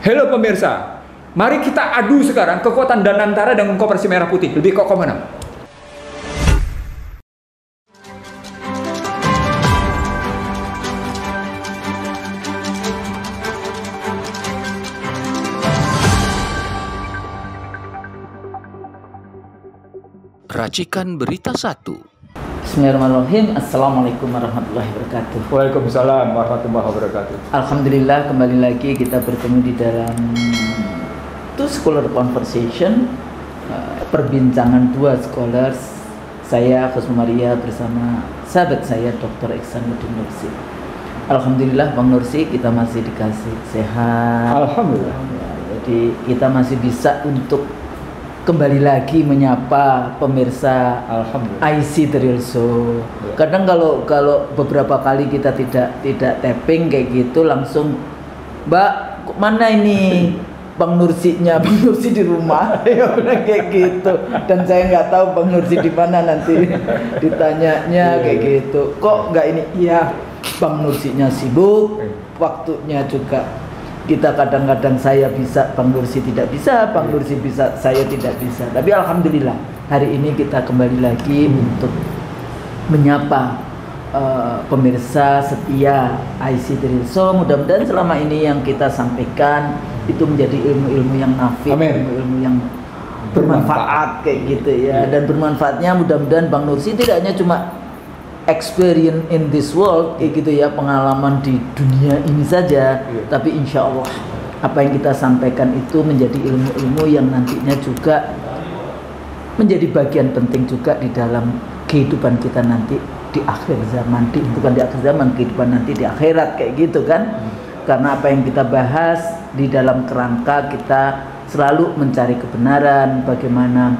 Halo pemirsa, mari kita adu sekarang kekuatan Danantara dengan Koperasi Merah Putih. Lebih kokoh mana? Racikan Berita 1. Bismillahirrahmanirrahim. Assalamualaikum warahmatullahi wabarakatuh. Waalaikumsalam warahmatullahi wabarakatuh. Alhamdulillah, kembali lagi kita bertemu di dalam Two Scholar Conversation, perbincangan dua scholars. Saya Khusnu Maria bersama sahabat saya Dr. Ihsanuddin Nursi. Alhamdulillah Bang Nursi, kita masih dikasih sehat. Alhamdulillah. Jadi kita masih bisa untuk kembali lagi menyapa pemirsa IC The Real Show. Kadang kalau beberapa kali kita tidak tapping kayak gitu, langsung Mbak mana ini Bang Nursinya, Bang Nursi di rumah ya udah kayak gitu. Dan saya nggak tahu Bang Nursi di mana, nanti ditanyanya kayak gitu. Kok nggak ini? Iya, Bang Nursinya sibuk, waktunya juga. Kita kadang-kadang saya bisa, Bang Nursi tidak bisa, Bang Nursi bisa, saya tidak bisa. Tapi alhamdulillah hari ini kita kembali lagi untuk menyapa pemirsa setia IC The Real Show. Mudah-mudahan selama ini yang kita sampaikan itu menjadi ilmu-ilmu yang nafi, ilmu-ilmu yang bermanfaat kayak gitu ya. Dan bermanfaatnya mudah-mudahan Bang Nursi tidak hanya cuma experience in this world kayak gitu ya, pengalaman di dunia ini saja, tapi insya Allah apa yang kita sampaikan itu menjadi ilmu-ilmu yang nantinya juga menjadi bagian penting juga di dalam kehidupan kita nanti di akhir zaman, bukan di akhir zaman, kehidupan nanti di akhirat kayak gitu kan. Karena apa yang kita bahas di dalam kerangka kita selalu mencari kebenaran, bagaimana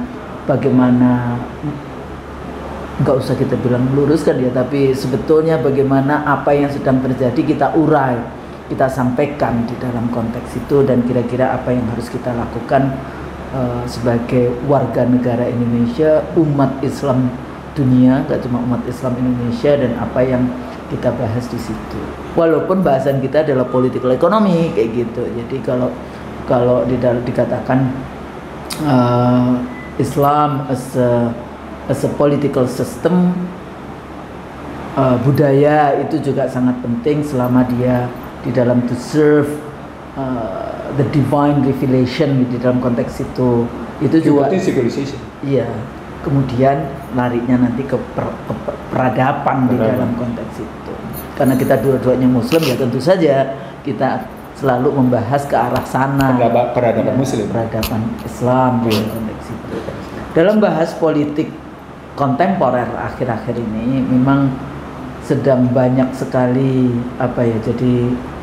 nggak usah kita bilang meluruskan ya, tapi sebetulnya bagaimana apa yang sedang terjadi kita urai, kita sampaikan di dalam konteks itu, dan kira-kira apa yang harus kita lakukan sebagai warga negara Indonesia, umat Islam dunia, nggak cuma umat Islam Indonesia, dan apa yang kita bahas di situ. Walaupun bahasan kita adalah political economy kayak gitu. Jadi kalau dikatakan Islam as a political system, budaya itu juga sangat penting selama dia di dalam to serve the divine revelation di dalam konteks itu juga civilization. Iya, kemudian larinya nanti ke peradaban di dalam konteks itu. Karena kita dua-duanya Muslim ya, tentu saja kita selalu membahas ke arah sana, peradaban Muslim, peradaban Islam di konteks itu. Dalam bahas politik kontemporer akhir-akhir ini memang sedang banyak sekali jadi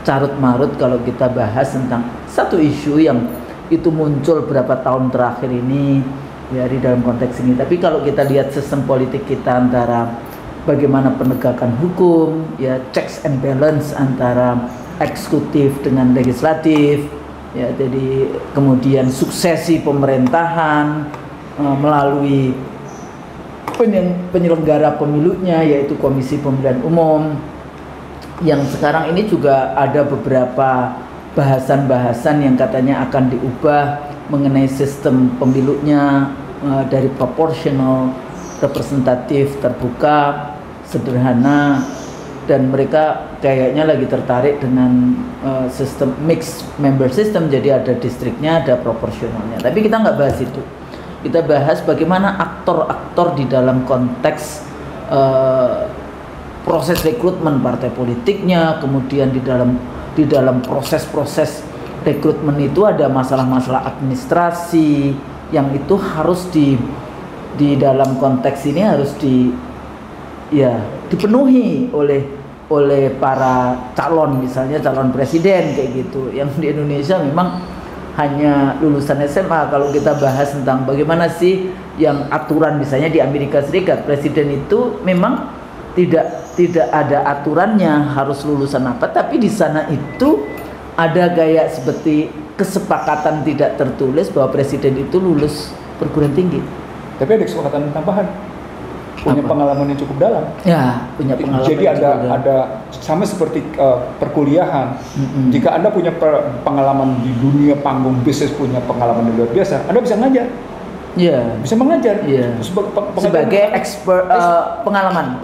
carut marut kalau kita bahas tentang satu isu yang itu muncul berapa tahun terakhir ini ya di dalam konteks ini. Tapi kalau kita lihat sistem politik kita antara bagaimana penegakan hukum ya, checks and balance antara eksekutif dengan legislatif ya, jadi kemudian suksesi pemerintahan melalui penyelenggara pemilunya yaitu Komisi Pemilihan Umum, yang sekarang ini juga ada beberapa bahasan-bahasan yang katanya akan diubah mengenai sistem pemilunya dari proporsional, representatif, terbuka, sederhana, dan mereka kayaknya lagi tertarik dengan sistem mixed member system, jadi ada distriknya, ada proporsionalnya. Tapi kita nggak bahas itu. Kita bahas bagaimana aktor-aktor di dalam konteks proses rekrutmen partai politiknya, kemudian di dalam proses-proses rekrutmen itu ada masalah-masalah administrasi yang itu harus di dalam konteks ini harus dipenuhi oleh para calon, misalnya calon presiden kayak gitu. Yang di Indonesia memang hanya lulusan SMA. Kalau kita bahas tentang bagaimana sih yang aturan, misalnya di Amerika Serikat presiden itu memang tidak ada aturannya harus lulusan apa, tapi di sana itu ada kayak seperti kesepakatan tidak tertulis bahwa presiden itu lulus perguruan tinggi. Tapi ada kesepakatan tambahan. punya Apa? pengalaman yang cukup dalam. Ya, punya pengalaman. Jadi yang juga dalam. ada sama seperti perkuliahan. Mm-mm. Jika Anda punya pengalaman di dunia panggung bisnis, punya pengalaman yang luar biasa, Anda bisa ngajar, Iya. bisa mengajar. Iya. Sebagai expert pengalaman.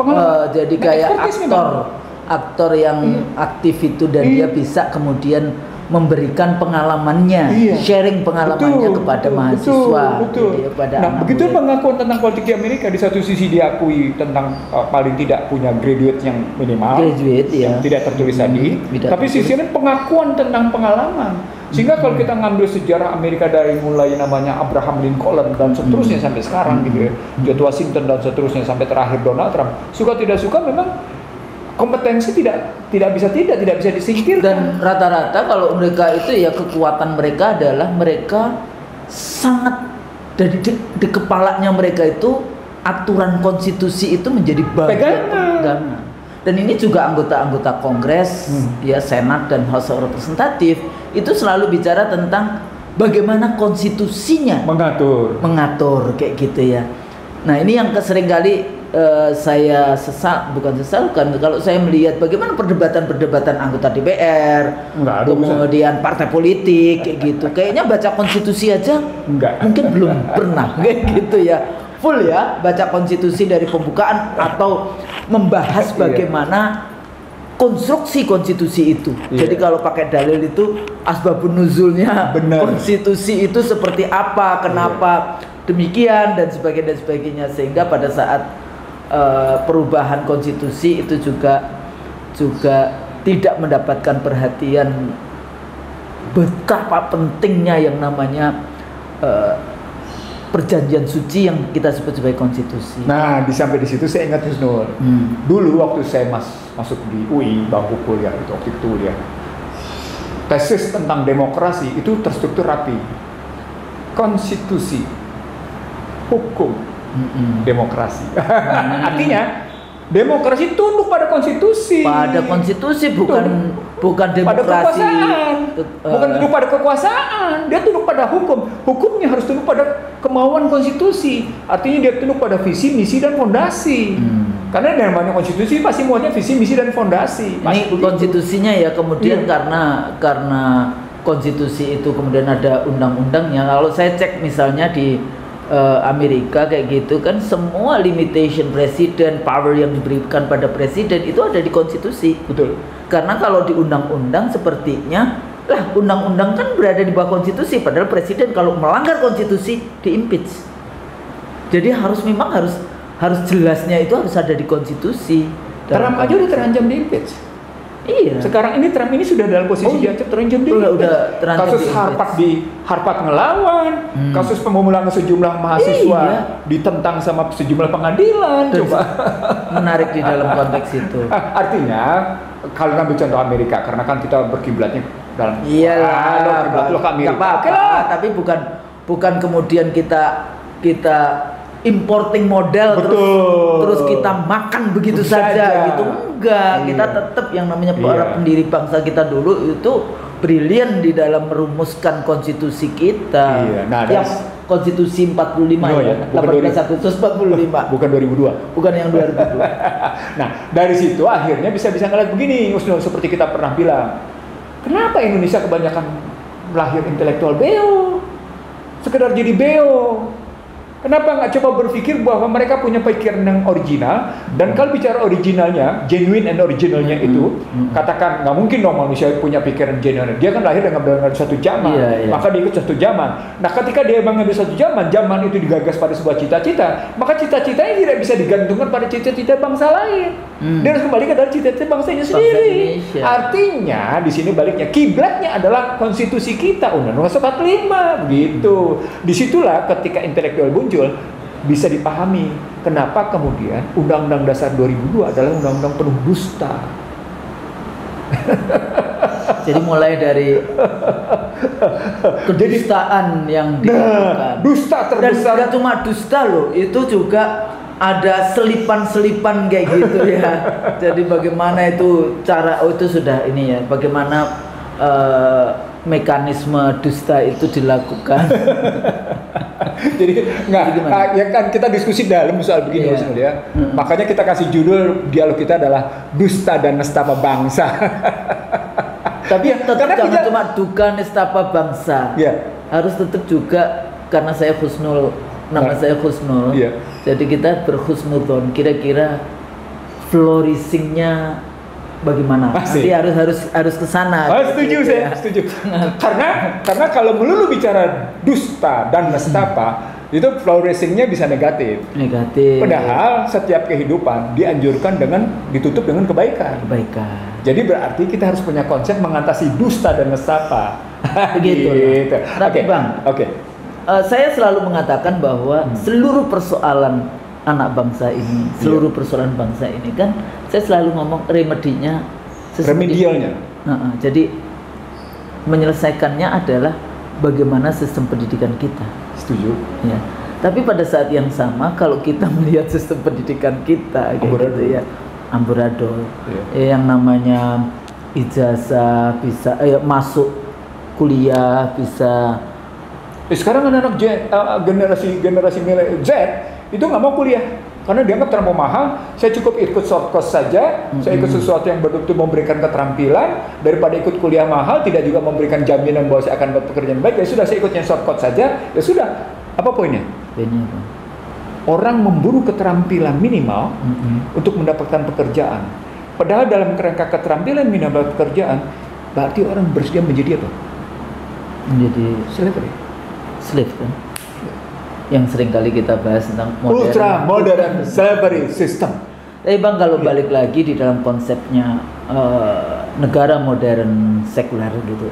Jadi Nah, kayak expertise memang. aktor yang aktif itu dan dia bisa kemudian memberikan pengalamannya, Iya. sharing pengalamannya kepada mahasiswa. Betul. Jadi kepada Nah, anak begitu muda. pengakuan tentang politik di Amerika, di satu sisi diakui tentang paling tidak punya graduate yang minimal, Graduate, yang ya. tidak tertulis tadi, Tidak tapi tertulis. sisi lain pengakuan tentang pengalaman. Sehingga kalau kita ngambil sejarah Amerika dari mulai namanya Abraham Lincoln dan seterusnya sampai sekarang gitu ya, George Washington dan seterusnya sampai terakhir Donald Trump, suka tidak suka memang kompetensi tidak bisa disingkirkan. Dan rata-rata kalau mereka itu ya kekuatan mereka adalah mereka sangat dari di kepalanya mereka itu aturan konstitusi itu menjadi bagian pegangan. Dan ini juga anggota-anggota Kongres, ya Senat dan House of Representative itu selalu bicara tentang bagaimana konstitusinya mengatur kayak gitu ya. Nah ini yang seringkali saya sesalkan kalau saya melihat bagaimana perdebatan anggota DPR, kemudian partai politik kayak gitu. Kayaknya baca konstitusi aja mungkin belum pernah kayak gitu ya. Full ya baca konstitusi dari pembukaan atau membahas bagaimana konstruksi konstitusi itu. Jadi kalau pakai dalil itu asbabun nuzulnya konstitusi itu seperti apa, kenapa demikian dan sebagainya sehingga pada saat perubahan konstitusi itu juga tidak mendapatkan perhatian betapa pentingnya yang namanya perjanjian suci yang kita sebut sebagai konstitusi. Nah, sampai di situ saya ingat Husnul. Dulu waktu saya masuk di UI bangku kuliah itu waktu itu kuliah. Tesis tentang demokrasi itu terstruktur rapi. Konstitusi, hukum, demokrasi. Artinya demokrasi tunduk pada konstitusi. Pada konstitusi bukan demokrasi. Pada kekuasaan. Bukan tunduk pada kekuasaan. Dia tunduk pada hukum. Hukumnya harus tunduk pada kemauan konstitusi. Artinya dia tunduk pada visi, misi dan fondasi. Karena yang namanya konstitusi pasti muatnya visi, misi dan fondasi. Ini konstitusinya ya kemudian karena konstitusi itu kemudian ada undang-undangnya. Kalau saya cek misalnya di Amerika kayak gitu kan semua limitation presiden, power yang diberikan pada presiden itu ada di konstitusi. Betul. Karena kalau di undang-undang sepertinya lah undang-undang kan berada di bawah konstitusi padahal presiden kalau melanggar konstitusi di-impeach. Jadi memang harus jelasnya itu harus ada di konstitusi. Trump aja udah terancam di-impeach. Iya. Sekarang ini Trump ini sudah dalam posisi diancam terancam di kasus Harvard ngelawan, kasus pemukulan sejumlah mahasiswa ditentang sama sejumlah pengadilan. Coba menarik di dalam konteks itu. Artinya kalau ngambil contoh Amerika karena kan kita berkiblatnya dalam kiblat lo ke Amerika. Oke lah. Tapi bukan kemudian kita importing model terus kita makan begitu saja gitu. Enggak, kita tetap yang namanya para pendiri bangsa kita dulu itu brilian di dalam merumuskan konstitusi kita. Nah, yang konstitusi 45 18 Agustus 45. Bukan 2002. Bukan yang 2002. Nah, dari situ akhirnya bisa ngeliat begini, Usnul, seperti kita pernah bilang. Kenapa Indonesia kebanyakan lahir intelektual beo? Sekedar jadi beo. Kenapa nggak coba berpikir bahwa mereka punya pikiran yang original dan kalau bicara originalnya, genuine and originalnya itu, katakan nggak mungkin dong manusia punya pikiran genuine. Dia kan lahir dengan satu zaman, maka dia ikut satu zaman. Nah, ketika dia mengambil satu zaman itu digagas pada sebuah cita-cita, maka cita-citanya tidak bisa digantungkan pada cita-cita bangsa lain. Dia harus kembali ke dalam cita-cita bangsanya sendiri. Artinya di sini baliknya kiblatnya adalah konstitusi kita, Undang-Undang 45 begitu. Disitulah ketika intelektual muncul bisa dipahami kenapa kemudian Undang-Undang Dasar 2002 adalah undang-undang penuh dusta. Jadi mulai dari kedustaan yang dilakukan. Dusta terbesar. Dan tidak cuma dusta loh, itu juga ada selipan-selipan kayak gitu ya. Jadi bagaimana itu cara itu sudah ini ya, bagaimana mekanisme dusta itu dilakukan. Jadi nggak, gimana? ya kan kita diskusi dalam soal begini Iya. Husnul ya. Makanya kita kasih judul dialog kita adalah dusta dan nestapa bangsa. Tapi Ya, tetap karena jangan kita- cuma duka nestapa bangsa. Iya. Harus tetap juga karena saya Husnul, nama saya Husnul. Iya. Jadi kita berhusnudzon. Kira-kira flourishingnya bagaimana? Asik. Nanti harus ke sana. Setuju gitu ya. saya, setuju. karena kalau melulu bicara dusta dan nestapa itu flourishingnya bisa negatif. Negatif. Padahal setiap kehidupan dianjurkan dengan ditutup dengan kebaikan. Kebaikan. Jadi berarti kita harus punya konsep mengatasi dusta dan nestapa. Begitu. Gitu. Tapi Oke. Bang, Oke. saya selalu mengatakan bahwa seluruh persoalan anak bangsa ini, seluruh persoalan bangsa ini kan, saya selalu ngomong remedinya, Remedialnya. Jadi menyelesaikannya adalah bagaimana sistem pendidikan kita. Setuju. Ya. Tapi pada saat yang sama, kalau kita melihat sistem pendidikan kita, kayak gitu ya, amburadul, Iya. yang namanya ijazah bisa masuk kuliah bisa. Sekarang anak-anak generasi Z itu nggak mau kuliah karena dianggap terlalu mahal. Saya cukup ikut short course saja. Saya ikut sesuatu yang betul-betul memberikan keterampilan daripada ikut kuliah mahal, tidak juga memberikan jaminan bahwa saya akan dapat pekerjaan baik. Ya sudah, saya ikut yang short course saja. Ya sudah. Apa poinnya? Ini apa? Orang memburu keterampilan minimal untuk mendapatkan pekerjaan. Padahal dalam kerangka keterampilan minimal pekerjaan, berarti orang bersedia menjadi apa? Menjadi Slavery. slave kan? Yang sering kali kita bahas tentang Ultra modern slavery system. Tapi Bang, kalau balik lagi di dalam konsepnya negara modern sekuler gitu,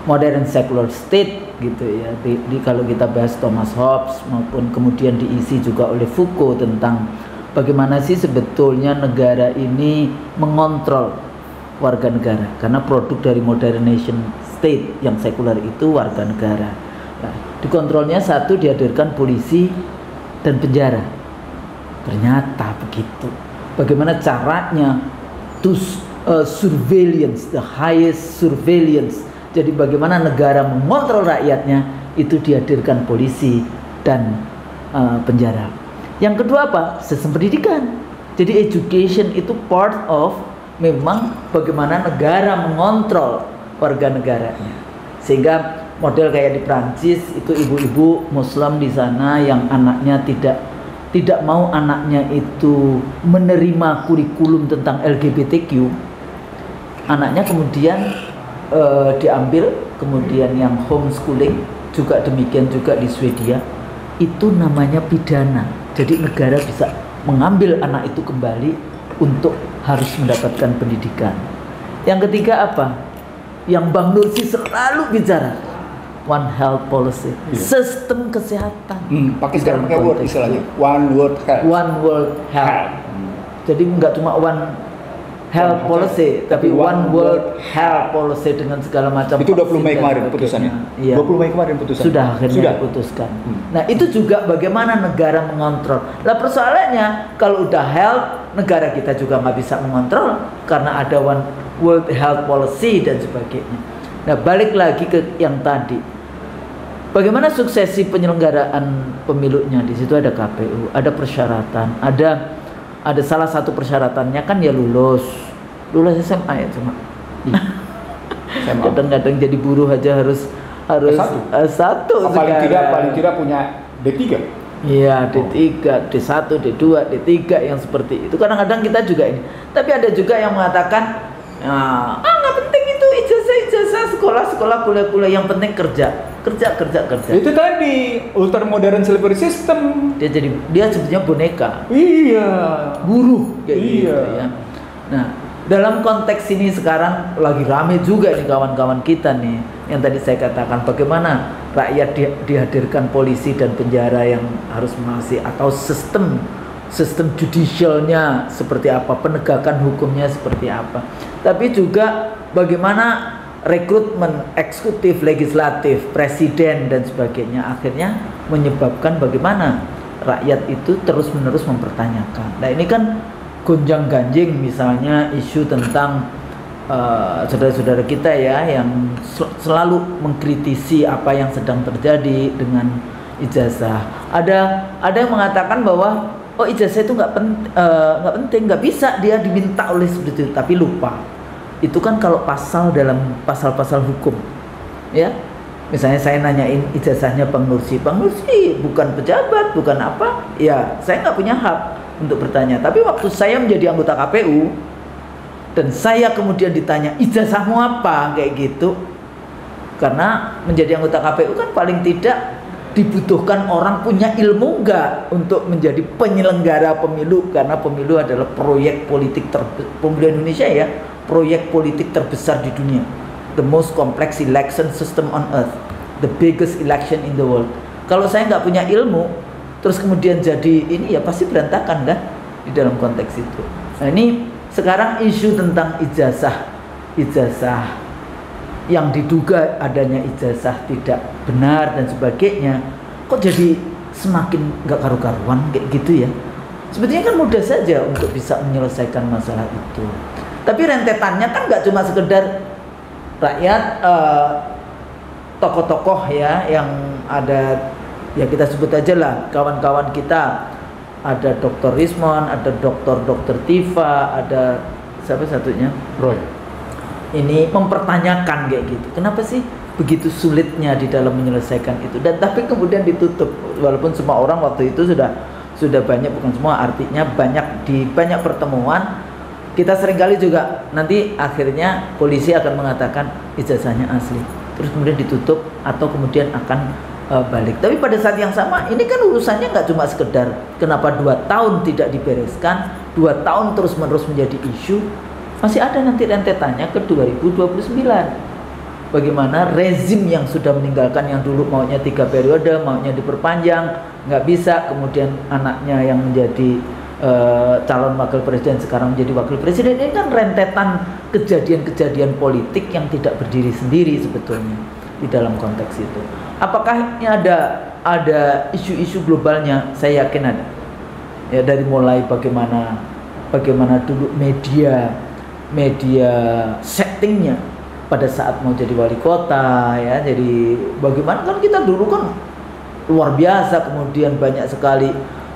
modern secular state gitu ya. Kalau kita bahas Thomas Hobbes maupun kemudian diisi juga oleh Foucault tentang bagaimana sih sebetulnya negara ini mengontrol warga negara, karena produk dari modern nation state yang sekuler itu warga negara. Nah, dikontrolnya satu, dihadirkan polisi dan penjara. Ternyata begitu. Bagaimana caranya surveillance, the highest surveillance. Jadi bagaimana negara mengontrol rakyatnya, itu dihadirkan polisi dan penjara. Yang kedua apa? Sistem pendidikan. Jadi education itu part of memang bagaimana negara mengontrol warga negaranya. Sehingga model kayak di Prancis itu ibu-ibu Muslim di sana yang anaknya tidak mau anaknya itu menerima kurikulum tentang LGBTQ, anaknya kemudian diambil, kemudian yang homeschooling juga demikian juga di Swedia, itu namanya pidana. Jadi negara bisa mengambil anak itu kembali untuk harus mendapatkan pendidikan. Yang ketiga apa? Yang Bang Nursi selalu bicara, One Health Policy, sistem kesehatan. Pakai sekarang pakai word istilahnya One World Health. One World Health. Jadi nggak cuma One Health Policy, tapi One World Health Policy dengan segala macam. Itu 20 Mei vaksin dan kemarin sebagainya. putusannya. Iya. 20 Mei kemarin putusannya. Sudah akhirnya Sudah. diputuskan. Nah, itu juga bagaimana negara mengontrol. Lah persoalannya kalau udah health, negara kita juga nggak bisa mengontrol karena ada One World Health Policy dan sebagainya. Nah, balik lagi ke yang tadi. Bagaimana suksesi penyelenggaraan pemilunya? Di situ ada KPU, ada persyaratan, ada salah satu persyaratannya kan ya lulus SMA ya cuma. Kadang-kadang jadi buruh aja harus S1 paling tidak punya D3. Iya, D3, D1, D2, D3 yang seperti itu. Kadang-kadang kita juga ini. Tapi ada juga yang mengatakan, nggak penting itu ijazah, sekolah, kuliah, yang penting kerja. Itu tadi ultra modern slavery system. Dia sebetulnya boneka. Iya. Buruh kayak gitu Iya. ya. Nah, dalam konteks ini sekarang lagi rame juga nih kawan-kawan kita nih yang tadi saya katakan bagaimana rakyat dihadirkan polisi dan penjara yang harus mengawasi, atau sistem judicialnya seperti apa, penegakan hukumnya seperti apa, tapi juga bagaimana rekrutmen eksekutif, legislatif, presiden dan sebagainya akhirnya menyebabkan bagaimana rakyat itu terus-menerus mempertanyakan. Nah, ini kan gonjang-ganjing misalnya isu tentang saudara-saudara kita ya yang selalu mengkritisi apa yang sedang terjadi dengan ijazah. Ada yang mengatakan bahwa oh ijazah itu nggak penting, nggak bisa dia diminta oleh seperti itu, tapi lupa. Itu kan kalau pasal dalam pasal-pasal hukum, ya. Misalnya saya nanyain ijazahnya Bang Nursi bukan pejabat, bukan apa, ya saya nggak punya hak untuk bertanya. Tapi waktu saya menjadi anggota KPU dan saya kemudian ditanya ijazahmu apa kayak gitu, karena menjadi anggota KPU kan paling tidak dibutuhkan orang punya ilmu enggak untuk menjadi penyelenggara pemilu, karena pemilu adalah proyek politik pemilu Indonesia ya, proyek politik terbesar di dunia, the most complex election system on earth, the biggest election in the world. Kalau saya nggak punya ilmu terus kemudian jadi ini, ya pasti berantakan kan di dalam konteks itu. Nah ini sekarang isu tentang ijazah yang diduga adanya ijazah tidak benar dan sebagainya, kok jadi semakin gak karu-karuan kayak gitu ya. Sebetulnya kan mudah saja untuk bisa menyelesaikan masalah itu. Tapi rentetannya kan gak cuma sekedar rakyat, tokoh-tokoh ya yang ada, ya kita sebut aja lah kawan-kawan kita, ada Dr. Rismon, ada Dr. Tifa, ada siapa satunya? Roy. Ini mempertanyakan kayak gitu. Kenapa sih begitu sulitnya di dalam menyelesaikan itu? Dan tapi kemudian ditutup, walaupun semua orang waktu itu sudah banyak, bukan semua, artinya banyak pertemuan. Kita seringkali juga nanti akhirnya polisi akan mengatakan ijazahnya asli, terus kemudian ditutup atau kemudian akan balik. Tapi pada saat yang sama ini kan urusannya nggak cuma sekedar kenapa 2 tahun tidak dibereskan, 2 tahun terus menerus menjadi isu. Masih ada nanti rentetannya ke 2029. Bagaimana rezim yang sudah meninggalkan, yang dulu maunya 3 periode, maunya diperpanjang, nggak bisa, kemudian anaknya yang menjadi calon wakil presiden sekarang menjadi wakil presiden. Ini kan rentetan kejadian-kejadian politik yang tidak berdiri sendiri sebetulnya di dalam konteks itu. Apakah ini ada isu-isu globalnya? Saya yakin ada. Ya, dari mulai bagaimana dulu media settingnya pada saat mau jadi wali kota ya, jadi bagaimana kan kita dulu kan luar biasa, kemudian banyak sekali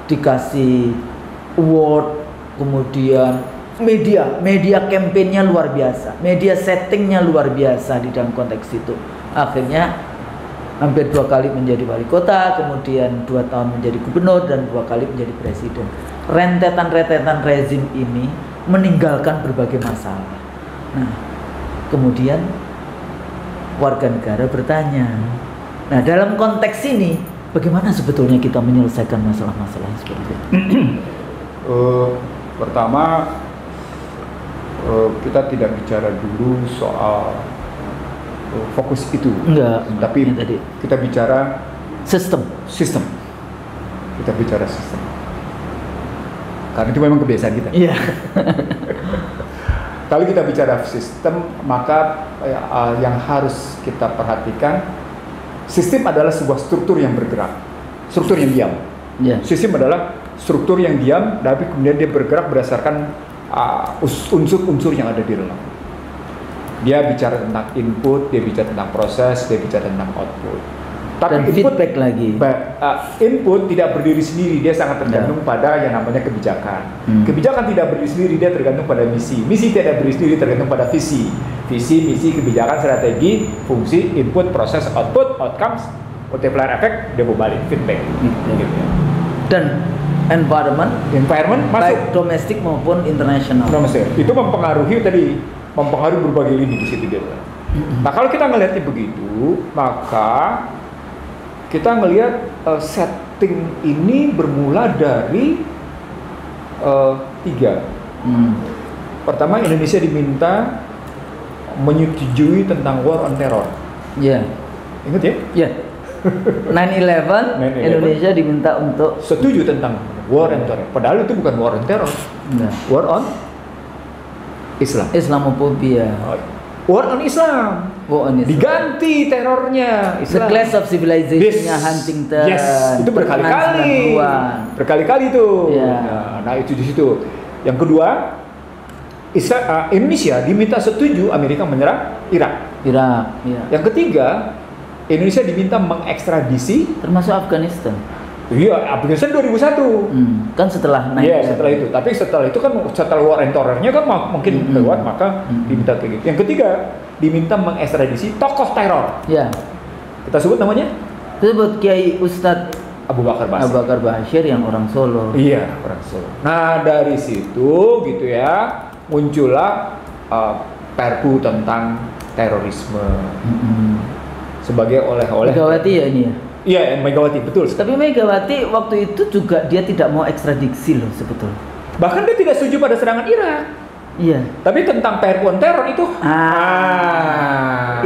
dikasih award, kemudian media kampanyenya luar biasa, media settingnya luar biasa di dalam konteks itu. Akhirnya hampir 2 kali menjadi wali kota, kemudian 2 tahun menjadi gubernur, dan 2 kali menjadi presiden. Rentetan rezim ini meninggalkan berbagai masalah. Nah, kemudian warga negara bertanya, nah dalam konteks ini bagaimana sebetulnya kita menyelesaikan masalah-masalah seperti itu? Pertama, kita tidak bicara dulu soal fokus itu. Enggak, tapi tadi kita bicara sistem. Kita bicara sistem. Karena itu memang kebiasaan kita. Iya. Kalau kita bicara sistem, maka yang harus kita perhatikan, sistem adalah sebuah struktur yang bergerak, struktur yang diam. Yeah. Sistem adalah struktur yang diam, tapi kemudian dia bergerak berdasarkan unsur-unsur yang ada di dalam. Dia bicara tentang input, dia bicara tentang proses, dia bicara tentang output. Tapi dan input, feedback lagi. Input tidak berdiri sendiri, dia sangat tergantung pada yang namanya kebijakan. Kebijakan tidak berdiri sendiri, dia tergantung pada misi. Misi tidak berdiri sendiri, tergantung pada visi. Visi, misi, kebijakan, strategi, fungsi, input, proses, output, outcomes, multiplier effect, dia mau balik, feedback. Gitu ya. Dan environment masuk, baik domestik maupun internasional. Itu mempengaruhi berbagai lini di situ dia. Nah kalau kita ngelihatnya begitu, maka kita ngelihat setting ini bermula dari 3. Pertama, Indonesia diminta menyetujui tentang war on terror. Iya. Ingat ya? Iya. 9/11 Indonesia diminta untuk setuju tentang war on terror. Padahal itu bukan war on terror. War on Islam. Islamophobia. War on Islam. Diganti terornya Islam. The Clash of Civilization-nya Huntington. Yes, itu berkali-kali. Berkali-kali itu. Yeah. Nah, itu di situ. Yang kedua, Indonesia diminta setuju Amerika menyerang Irak. Yeah. Yang ketiga, Indonesia diminta mengekstradisi. Termasuk Afghanistan. Iya, Afghanistan 2001. Kan setelah naik. Iya, setelah itu. Tapi setelah itu kan setelah war and terrornya kan mungkin lewat, maka diminta kayak gitu. Yang ketiga, diminta mengekstradisi tokoh teror. Ya. Kita sebut namanya? Kita sebut Kiai Ustadz Abu Bakar Bashir. Abu Bakar Bashir yang orang Solo. Iya, orang Solo. Nah, dari situ gitu ya, muncullah Perpu tentang terorisme. Sebagai oleh-oleh Megawati ya ini ya? Iya, Megawati, betul. Tapi Megawati waktu itu juga dia tidak mau ekstradisi loh sebetulnya. Bahkan dia tidak setuju pada serangan Irak. Iya. Tapi tentang perpu teror itu.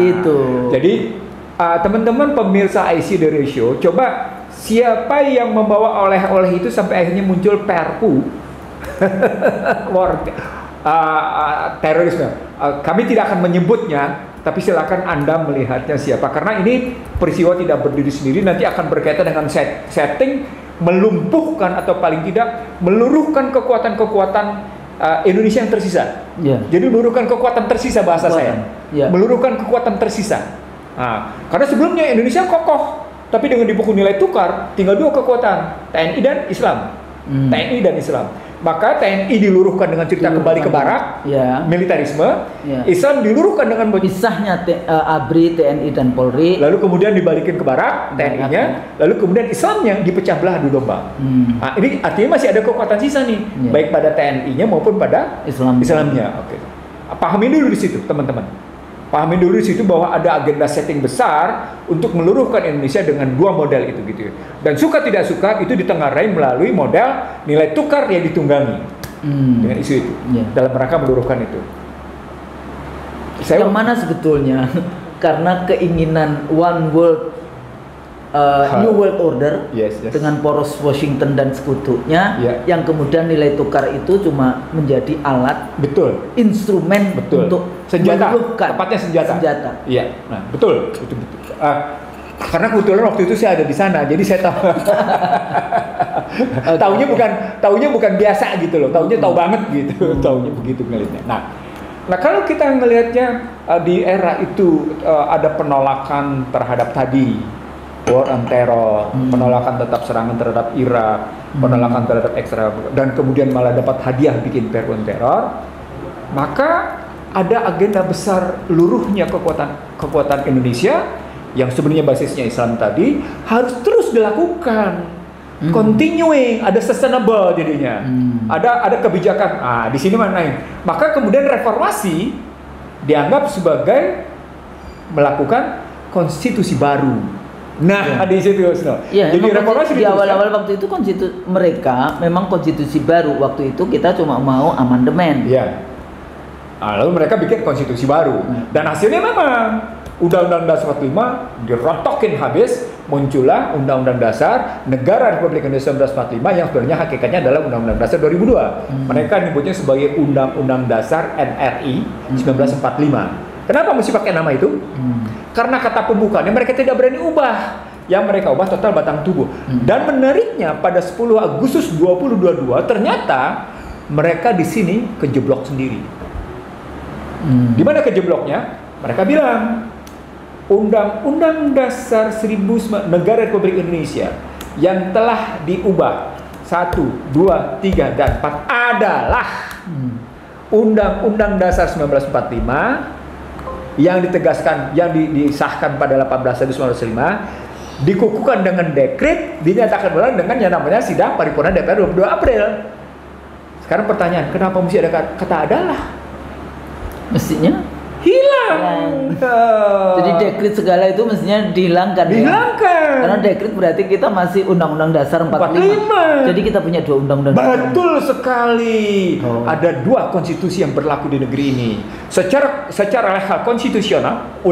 Itu. Jadi teman-teman pemirsa IC The Ratio, coba siapa yang membawa oleh-oleh itu sampai akhirnya muncul perpu terorisme. Kami tidak akan menyebutnya. Tapi silakan Anda melihatnya siapa, karena ini peristiwa tidak berdiri sendiri, nanti akan berkaitan dengan setting melumpuhkan atau paling tidak meluruhkan kekuatan-kekuatan Indonesia yang tersisa. Jadi meluruhkan kekuatan tersisa bahasa saya. Meluruhkan kekuatan tersisa. Karena sebelumnya Indonesia kokoh, tapi dengan dipukul nilai tukar tinggal dua kekuatan, TNI dan Islam. TNI dan Islam. Maka TNI diluruhkan dengan cerita kembali ke barak, militerisme. Islam diluruhkan dengan pisahnya ABRI, TNI dan Polri. Lalu kemudian dibalikin ke barak TNI-nya, lalu kemudian Islamnya dipecah belah adu domba. Nah, ini artinya masih ada kekuatan sisa nih, baik pada TNI-nya maupun pada Islamnya. Oke. Pahami dulu di situ, teman-teman. Pahami dulu di situ bahwa ada agenda setting besar untuk meluruhkan Indonesia dengan dua model itu gitu. Dan suka tidak suka itu ditengarai melalui model nilai tukar yang ditunggangi dengan isu itu dalam rangka meluruhkan itu. Yang mana sebetulnya karena keinginan one world New World Order dengan poros Washington dan sekutunya, yang kemudian nilai tukar itu cuma menjadi alat, instrumen untuk senjata, tepatnya senjata. Iya, nah betul. Karena kebetulan waktu itu saya ada di sana, jadi saya tahu. Taunya bukan biasa gitu loh, taunya tahu banget gitu, taunya begitu ngelihatnya. Nah kalau kita ngelihatnya di era itu ada penolakan terhadap tadi war on terror, penolakan tetap serangan terhadap Irak, penolakan terhadap ekstra, dan kemudian malah dapat hadiah bikin perpu on terror, maka ada agenda besar luruhnya kekuatan Indonesia yang sebenarnya basisnya Islam tadi harus terus dilakukan, continuing, ada sustainable jadinya, ada kebijakan. Di sini mana? Maka kemudian reformasi dianggap sebagai melakukan konstitusi baru. Di situ jadi reformasi di awal-awal waktu itu mereka memang konstitusi baru, waktu itu kita cuma mau amandemen. Lalu mereka bikin konstitusi baru dan hasilnya memang Undang-Undang Dasar 45 dirontokin habis, muncullah Undang-Undang Dasar Negara Republik Indonesia 1945 yang sebenarnya hakikatnya adalah Undang-Undang Dasar 2002. Mereka nyebutnya sebagai Undang-Undang Dasar NRI 1945. Kenapa mesti pakai nama itu? Karena kata pembukanya mereka tidak berani ubah. Yang mereka ubah total batang tubuh. Dan menariknya pada 10 Agustus 2022 ternyata mereka di sini kejeblok sendiri. Di mana kejebloknya? Mereka bilang Undang-Undang Dasar Negara Republik Indonesia yang telah diubah 1, 2, 3, dan 4 adalah Undang-Undang Dasar 1945 yang ditegaskan, yang disahkan pada 18 Agustus 1945, dikukuhkan dengan dekret, dinyatakan ulang dengan yang namanya sidang paripurna DPR 22 April. Sekarang pertanyaan, kenapa mesti ada kata adalah? Mestinya hilang. Jadi dekret segala itu mestinya dihilangkan. Karena dekret berarti kita masih Undang-Undang Dasar 45. Jadi kita punya dua undang-undang. Betul sekali. Ada dua konstitusi yang berlaku di negeri ini. Secara legal konstitusional,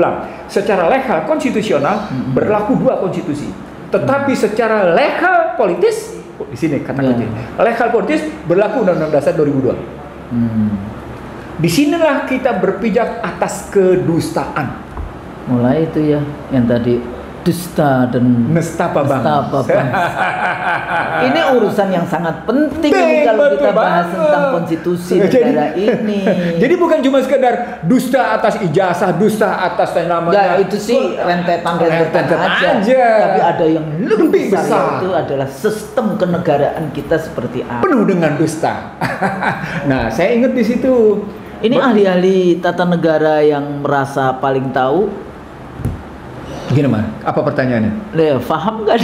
secara legal konstitusional berlaku dua konstitusi. Tetapi secara legal politis, di sini kata kunci. Legal politis berlaku Undang-Undang Dasar 2002. Disinilah kita berpijak atas kedustaan. Mulai itu ya, yang tadi dusta dan nestapa bangsa. Ini urusan yang sangat penting ini kalau kita bahas tentang konstitusi negara ini. Jadi bukan cuma sekedar dusta atas ijazah, dusta atas namanya. Enggak, itu sih rentetan aja. Tapi ada yang lebih besar, itu adalah sistem kenegaraan kita seperti apa. Penuh dengan dusta. Nah, saya ingat di situ. Ini ahli-ahli tata negara yang merasa paling tahu. Gimana, Mas? Apa pertanyaannya? Paham nggak?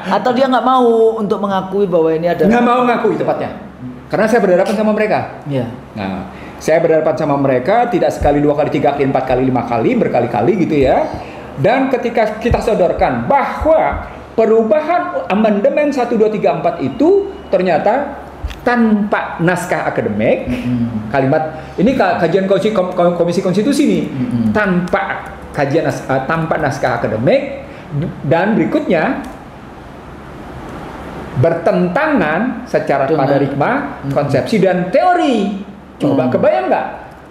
Atau dia nggak mau untuk mengakui bahwa ini ada? Nggak mau ngakui tepatnya. Karena saya berhadapan sama mereka. Iya. Nah, saya berhadapan sama mereka tidak sekali, 2 kali, 3 kali, 4 kali, 5 kali, berkali-kali gitu ya. Dan ketika kita sodorkan bahwa perubahan amandemen 1, 2, 3, 4 itu ternyata tanpa naskah akademik, kalimat ini kajian komisi konstitusi nih, tanpa kajian tanpa naskah akademik, dan berikutnya bertentangan secara paradigma, konsepsi dan teori. Coba kebayang nggak?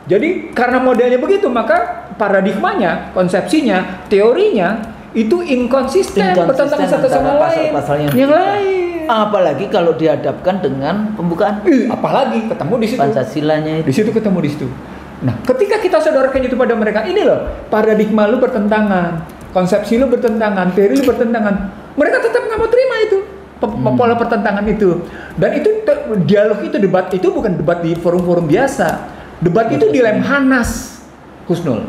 Jadi karena modelnya begitu, maka paradigmanya, konsepsinya, teorinya itu inkonsisten bertentangan satu sama lain. Yang lain. Apalagi kalau dihadapkan dengan pembukaan. Apalagi ketemu di situ. Pancasilanya itu. Di situ ketemu di situ. Nah, ketika kita sodorkan itu pada mereka, ini loh, paradigma lu bertentangan, konsepsi lu bertentangan, teori lu bertentangan, mereka tetap nggak mau terima itu, pola pertentangan itu. Dan itu dialog itu, debat itu bukan debat di forum-forum biasa, debat itu di Lemhanas, Husnul.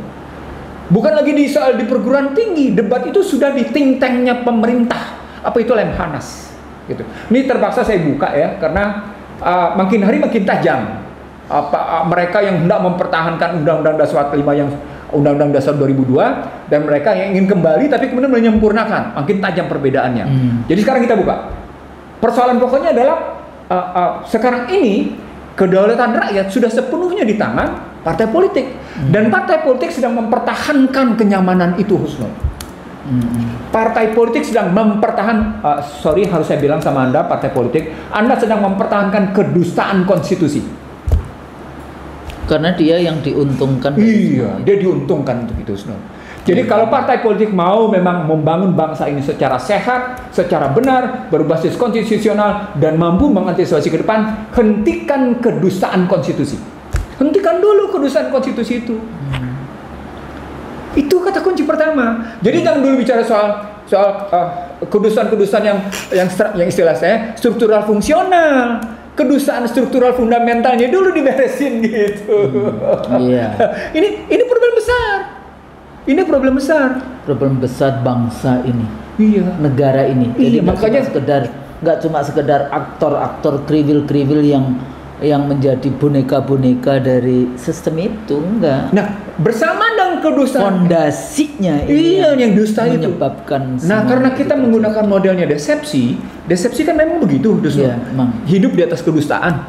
Bukan lagi di soal di perguruan tinggi, debat itu sudah di think tanknya pemerintah. Apa itu Lemhanas? Gitu. Ini terpaksa saya buka ya, karena makin hari makin tajam. Mereka yang hendak mempertahankan Undang-Undang Dasar 45 yang Undang-Undang Dasar 2002, dan mereka yang ingin kembali tapi kemudian menyempurnakan, makin tajam perbedaannya. Jadi sekarang kita buka. Persoalan pokoknya adalah sekarang ini kedaulatan rakyat sudah sepenuhnya di tangan partai politik, dan partai politik sedang mempertahankan kenyamanan itu, Husnul. Partai politik sedang sorry harus saya bilang sama Anda, partai politik, Anda sedang mempertahankan kedustaan konstitusi. Karena dia yang diuntungkan. Iya, dia diuntungkan untuk itu, Husnul. Jadi kalau partai politik mau memang membangun bangsa ini secara sehat, secara benar, berbasis konstitusional, dan mampu mengantisipasi ke depan, hentikan kedustaan konstitusi. Hentikan dulu kedustaan konstitusi itu. Itu kata kunci pertama. Jadi jangan dulu bicara soal kedustaan-kedustaan yang istilah saya struktural fungsional. Kedustaan struktural fundamentalnya dulu diberesin gitu. Iya. Ini problem besar. Ini problem besar. Problem besar bangsa ini. Iya. Negara ini. Iya, Jadi makanya nggak cuma sekedar aktor-aktor kriwil-kriwil yang menjadi boneka-boneka dari sistem itu, enggak. Nah, bersama dengan kedustaan fondasinya iya yang dusta itu menyebabkan. Nah, karena kita menggunakan modelnya desepsi kan memang begitu, iya, hidup di atas kedustaan.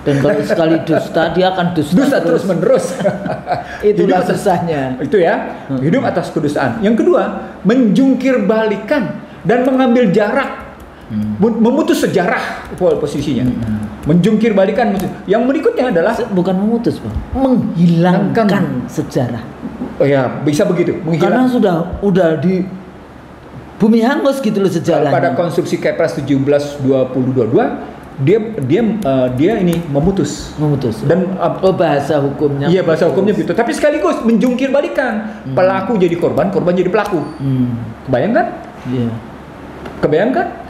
Dan kalau sekali dusta, dia akan dusta terus menerus. Itulah susahnya. Itu ya, hidup atas kedustaan. Yang kedua, menjungkir balikan dan mengambil jarak. Memutus sejarah posisinya, menjungkir balikan. Yang berikutnya adalah bukan memutus, Bang, menghilangkan sejarah. Oh ya, bisa begitu. Karena udah di bumi hangus gitu loh sejarahnya. Pada konstruksi Kepres 17/2022 dia ini memutus dan bahasa hukumnya. Iya, bahasa hukumnya gitu. Tapi sekaligus menjungkir balikan, pelaku jadi korban jadi pelaku. Kebayangkan? Iya. Kebayangkan?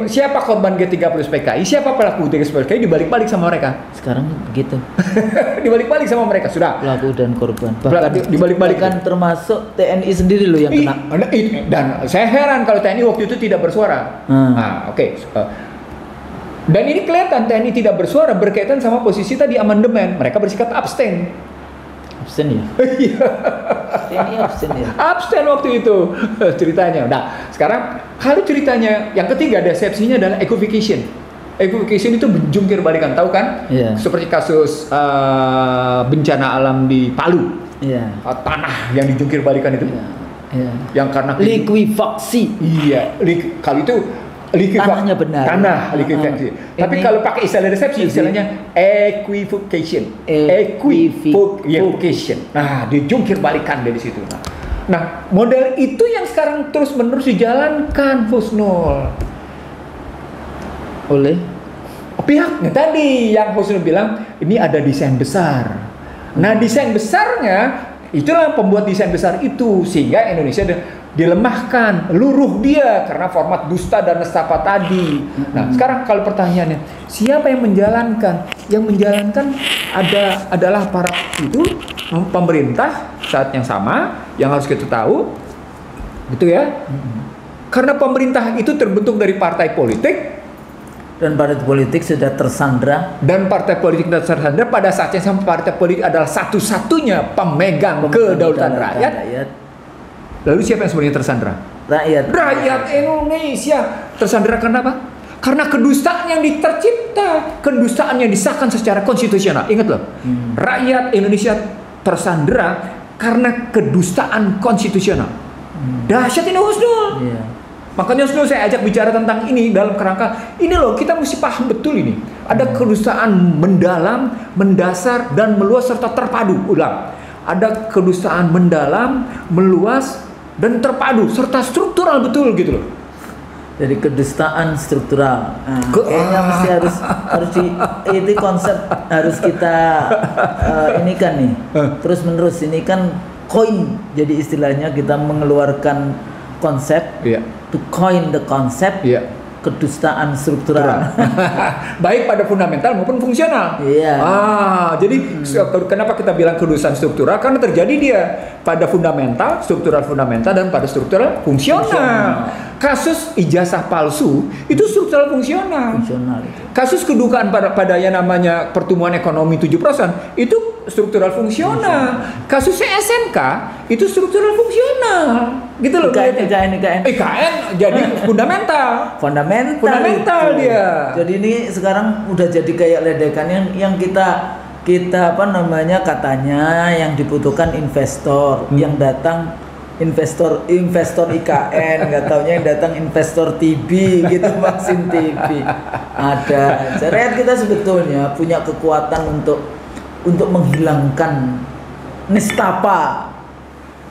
Siapa korban G30 PKI, siapa pelaku G30 PKI dibalik-balik sama mereka. Sekarang begitu. Dibalik-balik sama mereka sudah. Pelaku dan korban. Dibalik-balik kan termasuk TNI sendiri loh yang kena. Dan saya heran kalau TNI waktu itu tidak bersuara. Oke. Dan ini kelihatan TNI tidak bersuara berkaitan sama posisi tadi amandemen. Mereka bersikap abstain. Absen ya? TNI absen ya? Absen waktu itu ceritanya. Nah, sekarang kalau ceritanya yang ketiga, desepsinya adalah equivocation. Equivocation itu menjungkir balikan, tahu kan? Yeah. Seperti kasus bencana alam di Palu. Yeah. Tanah yang dijungkir balikan itu. Yeah. Yang karena likuifaksi. Iya, kalau itu tanahnya benar. Tanah likuifaksi. Tapi kalau pakai istilah resepsi, istilahnya equivocation. Equivocation. Nah, dijungkir balikan dari situ. Nah, Nah, model itu yang sekarang terus-menerus dijalankan, Husnul. Oleh Pihaknya tadi yang Husnul bilang, ini ada desain besar. Nah, desain besarnya, itulah pembuat desain besar itu. Sehingga Indonesia dilemahkan, luruh dia karena format dusta dan nestapa tadi. Nah, sekarang kalau pertanyaannya, siapa yang menjalankan? Yang menjalankan adalah para itu pemerintah saat yang sama, yang harus kita tahu, gitu ya. Karena pemerintah itu terbentuk dari partai politik, dan partai politik sudah tersandra, dan partai politik sudah tersandra pada saat yang sama partai politik adalah satu-satunya pemegang kedaulatan rakyat. Lalu siapa yang sebenarnya tersandra? Rakyat Indonesia. Tersandra karena apa? Karena kedustaan yang tercipta, kedustaan yang disahkan secara konstitusional. Ingat loh, rakyat Indonesia tersandra karena kedustaan konstitusional. Dahsyat ini, Husnul. Makanya Husnul saya ajak bicara tentang ini dalam kerangka ini loh, kita mesti paham betul ini. Ada kedustaan mendalam, mendasar, dan meluas serta terpadu. Ulang. Ada kedustaan mendalam, meluas, dan terpadu serta struktural betul gitu loh. Jadi kedustaan struktural. Kayaknya mesti harus itu konsep harus kita ini kan nih. Terus menerus ini kan coin, jadi istilahnya kita mengeluarkan konsep, to coin the concept, kedustaan struktural. Baik pada fundamental maupun fungsional. Jadi kenapa kita bilang kedustaan struktural? Karena terjadi dia pada fundamental, struktural fundamental, dan pada struktural fungsional. Kasus ijazah palsu itu struktural fungsional. Kasus kedukaan pada yang namanya pertumbuhan ekonomi 7% itu struktural fungsional. Kasus SMK itu struktural fungsional. Gitu loh. IKN jadi fundamental. Fundamental dia. Jadi ini sekarang udah jadi kayak ledekan yang kita apa namanya, katanya yang dibutuhkan investor, yang datang investor IKN, nggak taunya yang datang investor TB gitu, vaksin TB. Ada. Rakyat kita sebetulnya punya kekuatan untuk menghilangkan nestapa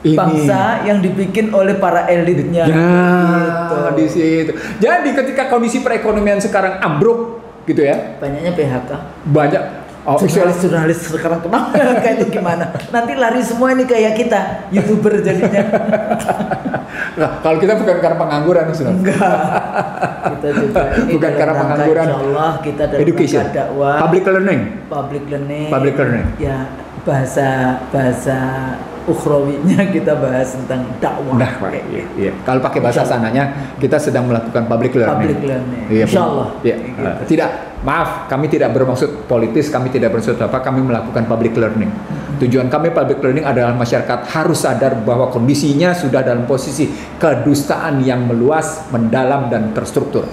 bangsa yang dibikin oleh para elitnya. Gitu. Di situ. Jadi ketika kondisi perekonomian sekarang ambruk gitu ya. Banyaknya PHK. Banyak. Jurnalis sekarang kenapa kayak itu gimana? Nanti lari semua ini kayak kita, YouTuber jadinya. Nah, kalau kita bukan karena pengangguran, enggak. Kita juga bukan karena pengangguran. Insyaallah kita dalam education, dakwah, public learning. Ya, bahasa ukhrawinya kita bahas tentang dakwah. Nah, iya. Kalau pakai bahasa sananya kita sedang melakukan public learning. Iya, insyaallah. Iya. Tidak, maaf, kami tidak bermaksud politis, kami tidak bermaksud apa, kami melakukan public learning. Tujuan kami public learning adalah masyarakat harus sadar bahwa kondisinya sudah dalam posisi kedustaan yang meluas, mendalam, dan terstruktur.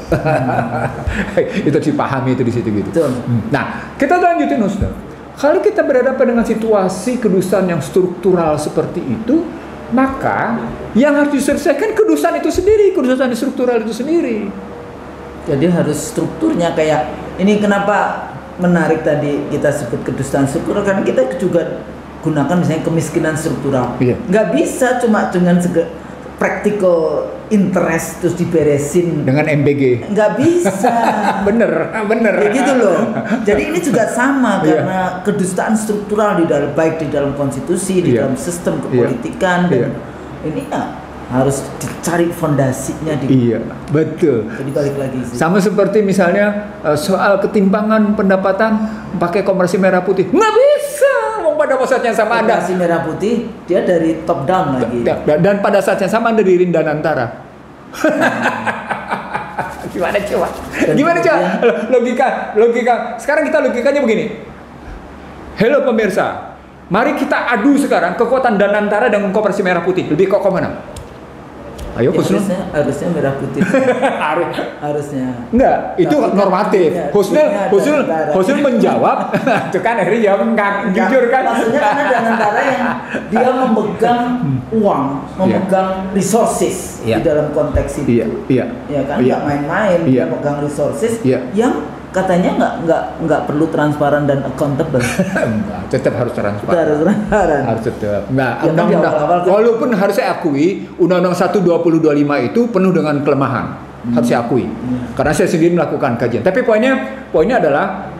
Itu dipahami itu di situ gitu. Nah, kita lanjutin, Ustaz. Kalau kita berhadapan dengan situasi kedustaan yang struktural seperti itu, maka yang harus diselesaikan kedustaan itu sendiri, kedustaan struktural itu sendiri. Jadi harus strukturnya kayak ini. Kenapa menarik tadi kita sebut kedustaan struktural? Karena kita juga gunakan misalnya kemiskinan struktural. Nggak bisa cuma dengan practical interest terus diberesin dengan MBG. Nggak bisa. bener. Ya gitu loh. Jadi ini juga sama karena kedustaan struktural baik di dalam konstitusi, di dalam sistem kepolitikan, dan ini harus dicari fondasinya di. Iya, betul. Jadi balik lagi sih. Sama seperti misalnya soal ketimpangan pendapatan pakai komersi merah putih. Nggak bisa. Pada saat yang sama ada komersi merah putih, dia dari top down lagi. Dan pada saat yang sama ada di Rindanantara. Gimana coba? Logika. Sekarang kita logikanya begini. Halo pemirsa, mari kita adu sekarang kekuatan Danantara dengan komersi merah putih. Lebih kokoh mana? Ayo, harusnya merah putih. Harusnya. Enggak, itu normatif. Husnul menjawab. Itu kan akhirnya jawab jujur kan. Maksudnya karena Danantara yang dia memegang uang, memegang resources di dalam konteks itu. Iya. Ya kan, nggak main-main. Dia memegang resources yang katanya nggak perlu transparan dan accountable. Enggak, tetap harus transparan. Harus transparan. Harus tetap. Nah, Ya, kan di undang-undang awal-awal kan- walaupun harus saya akui Undang-Undang 1 2025 itu penuh dengan kelemahan. Harus saya akui. Karena saya sendiri melakukan kajian. Tapi poinnya adalah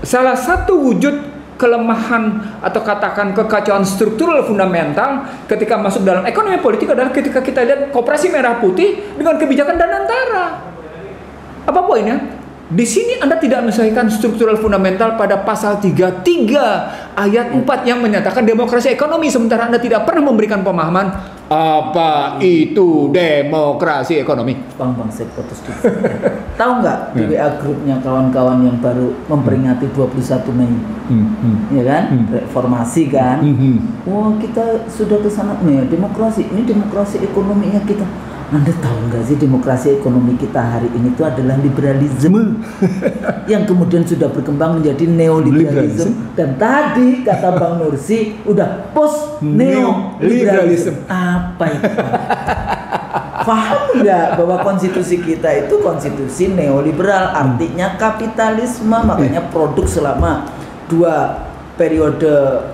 salah satu wujud kelemahan atau katakan kekacauan struktural fundamental ketika masuk dalam ekonomi politik adalah ketika kita lihat koperasi merah putih dengan kebijakan Danantara. Apa poinnya? Di sini Anda tidak menyesuaikan struktural fundamental pada pasal 33 ayat 4 yang menyatakan demokrasi ekonomi, sementara Anda tidak pernah memberikan pemahaman apa itu demokrasi ekonomi. Bang saya putus dulu. Tahu nggak di WA grupnya kawan-kawan yang baru memperingati 21 Mei, ya kan? Reformasi kan? Wah, kita sudah ke sana nih, demokrasi. Ini demokrasi ekonominya kita. Anda tahu nggak sih demokrasi ekonomi kita hari ini itu adalah liberalisme yang kemudian sudah berkembang menjadi neoliberalisme. Dan tadi kata Bang Nursi udah post neoliberalisme. Apa itu? Paham nggak bahwa konstitusi kita itu konstitusi neoliberal, artinya kapitalisme, makanya produk selama 2 periode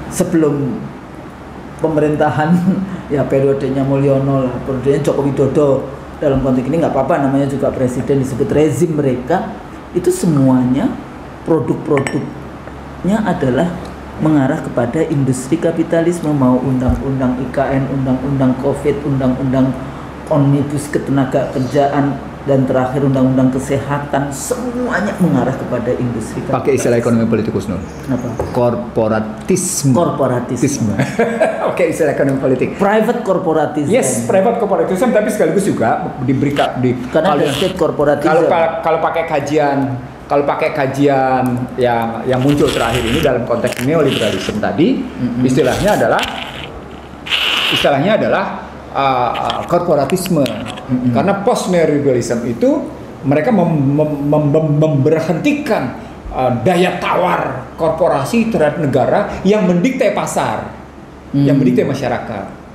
sebelum pemerintahan ya periodenya Mulyono lah, periodenya Joko Widodo, dalam konteks ini nggak apa-apa namanya juga presiden disebut rezim mereka, itu semuanya produk-produknya adalah mengarah kepada industri kapitalisme, mau undang-undang IKN, undang-undang Covid, undang-undang Omnibus ketenaga kerjaan, dan terakhir undang-undang kesehatan, semuanya mengarah kepada industri. Pakai istilah ekonomi politik Husnul. Apa? Korporatisme. Oke, istilah ekonomi politik. Private corporatism. Yes, private corporatism, tapi sekaligus juga diberikan karena ada state corporatism. Kalau pakai kajian yang muncul terakhir ini dalam konteks neoliberalisme tadi, istilahnya adalah korporatisme. Karena post neoliberalism itu mereka memberhentikan daya tawar korporasi terhadap negara yang mendikte pasar, yang mendikte masyarakat.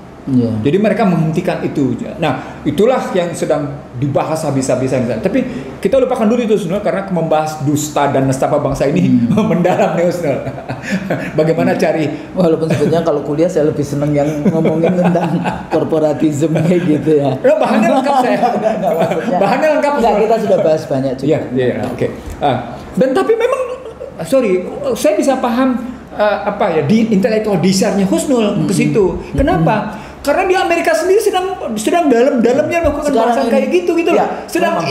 Jadi mereka menghentikan itu. Nah, itulah yang sedang dibahas habis-habisan. Tapi kita lupakan dulu itu sebenarnya karena membahas dusta dan nestapa bangsa ini mendalam nih Husnul. Bagaimana cari, walaupun sebetulnya kalau kuliah saya lebih senang yang ngomongin tentang korporatisme kayak gitu ya. Bahannya lengkap saya. Bahannya lengkap. Enggak, kita sudah bahas banyak juga. Iya, oke. Dan tapi memang saya bisa paham di intellectual desire-nya Husnul ke situ. Kenapa? Karena di Amerika sendiri sedang dalam-dalamnya melakukan bahasan kayak gitu ya, sedang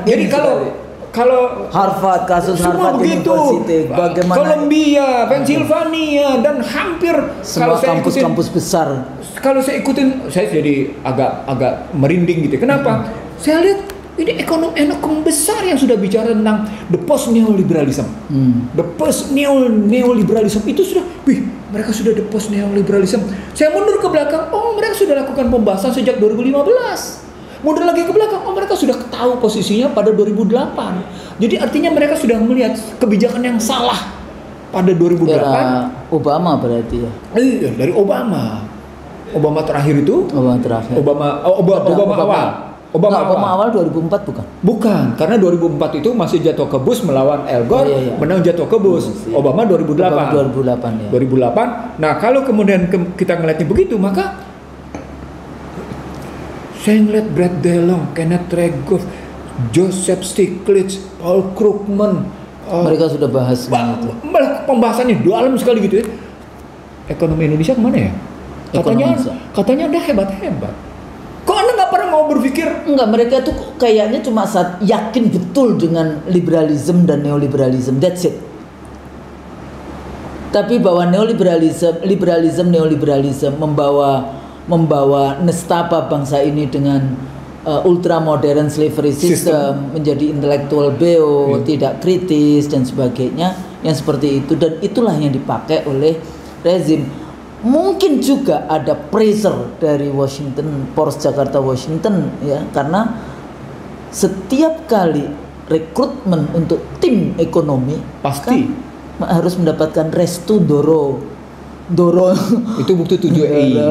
jadi kalau Harvard, kasus Harvard University, bagaimana Columbia, Pennsylvania, dan hampir semua kampus-kampus besar. Kalau saya ikutin, saya jadi agak merinding gitu. Kenapa? Saya lihat ini ekonomi besar yang sudah bicara tentang the post neoliberalism. The post neoliberalism itu sudah, mereka sudah the post neoliberalism. Saya mundur ke belakang, mereka sudah lakukan pembahasan sejak 2015. Mundur lagi ke belakang, mereka sudah tahu posisinya pada 2008. Jadi artinya mereka sudah melihat kebijakan yang salah pada 2008. Era Obama berarti ya. Iya, dari Obama terakhir itu. Obama awal. Obama awal 2004 bukan? Bukan, karena 2004 itu masih jatuh ke Bush melawan Al Gore, menang jatuh ke Bush. Obama 2008 ya. 2008. Nah, kalau kemudian kita ngeliatnya begitu, maka saya ngeliat Brad DeLong, Kenneth Rogoff, Joseph Stiglitz, Paul Krugman. Mereka sudah bahas itu. Pembahasannya dalam sekali gitu ya. Ekonomi Indonesia kemana ya? Katanya Anda hebat-hebat. Kok Anda nggak pernah mau berpikir? Enggak, mereka tuh kayaknya cuma yakin betul dengan liberalisme dan neoliberalisme. That's it. Tapi bahwa neoliberalisme membawa nestapa bangsa ini dengan ultra modern slavery system, menjadi intelektual beo, tidak kritis dan sebagainya, yang seperti itu, dan itulah yang dipakai oleh rezim. Mungkin juga ada pressure dari Washington, Pors Jakarta Washington ya, karena setiap kali rekrutmen untuk tim ekonomi pasti kan harus mendapatkan restu doro Doro. Itu bukti 7i.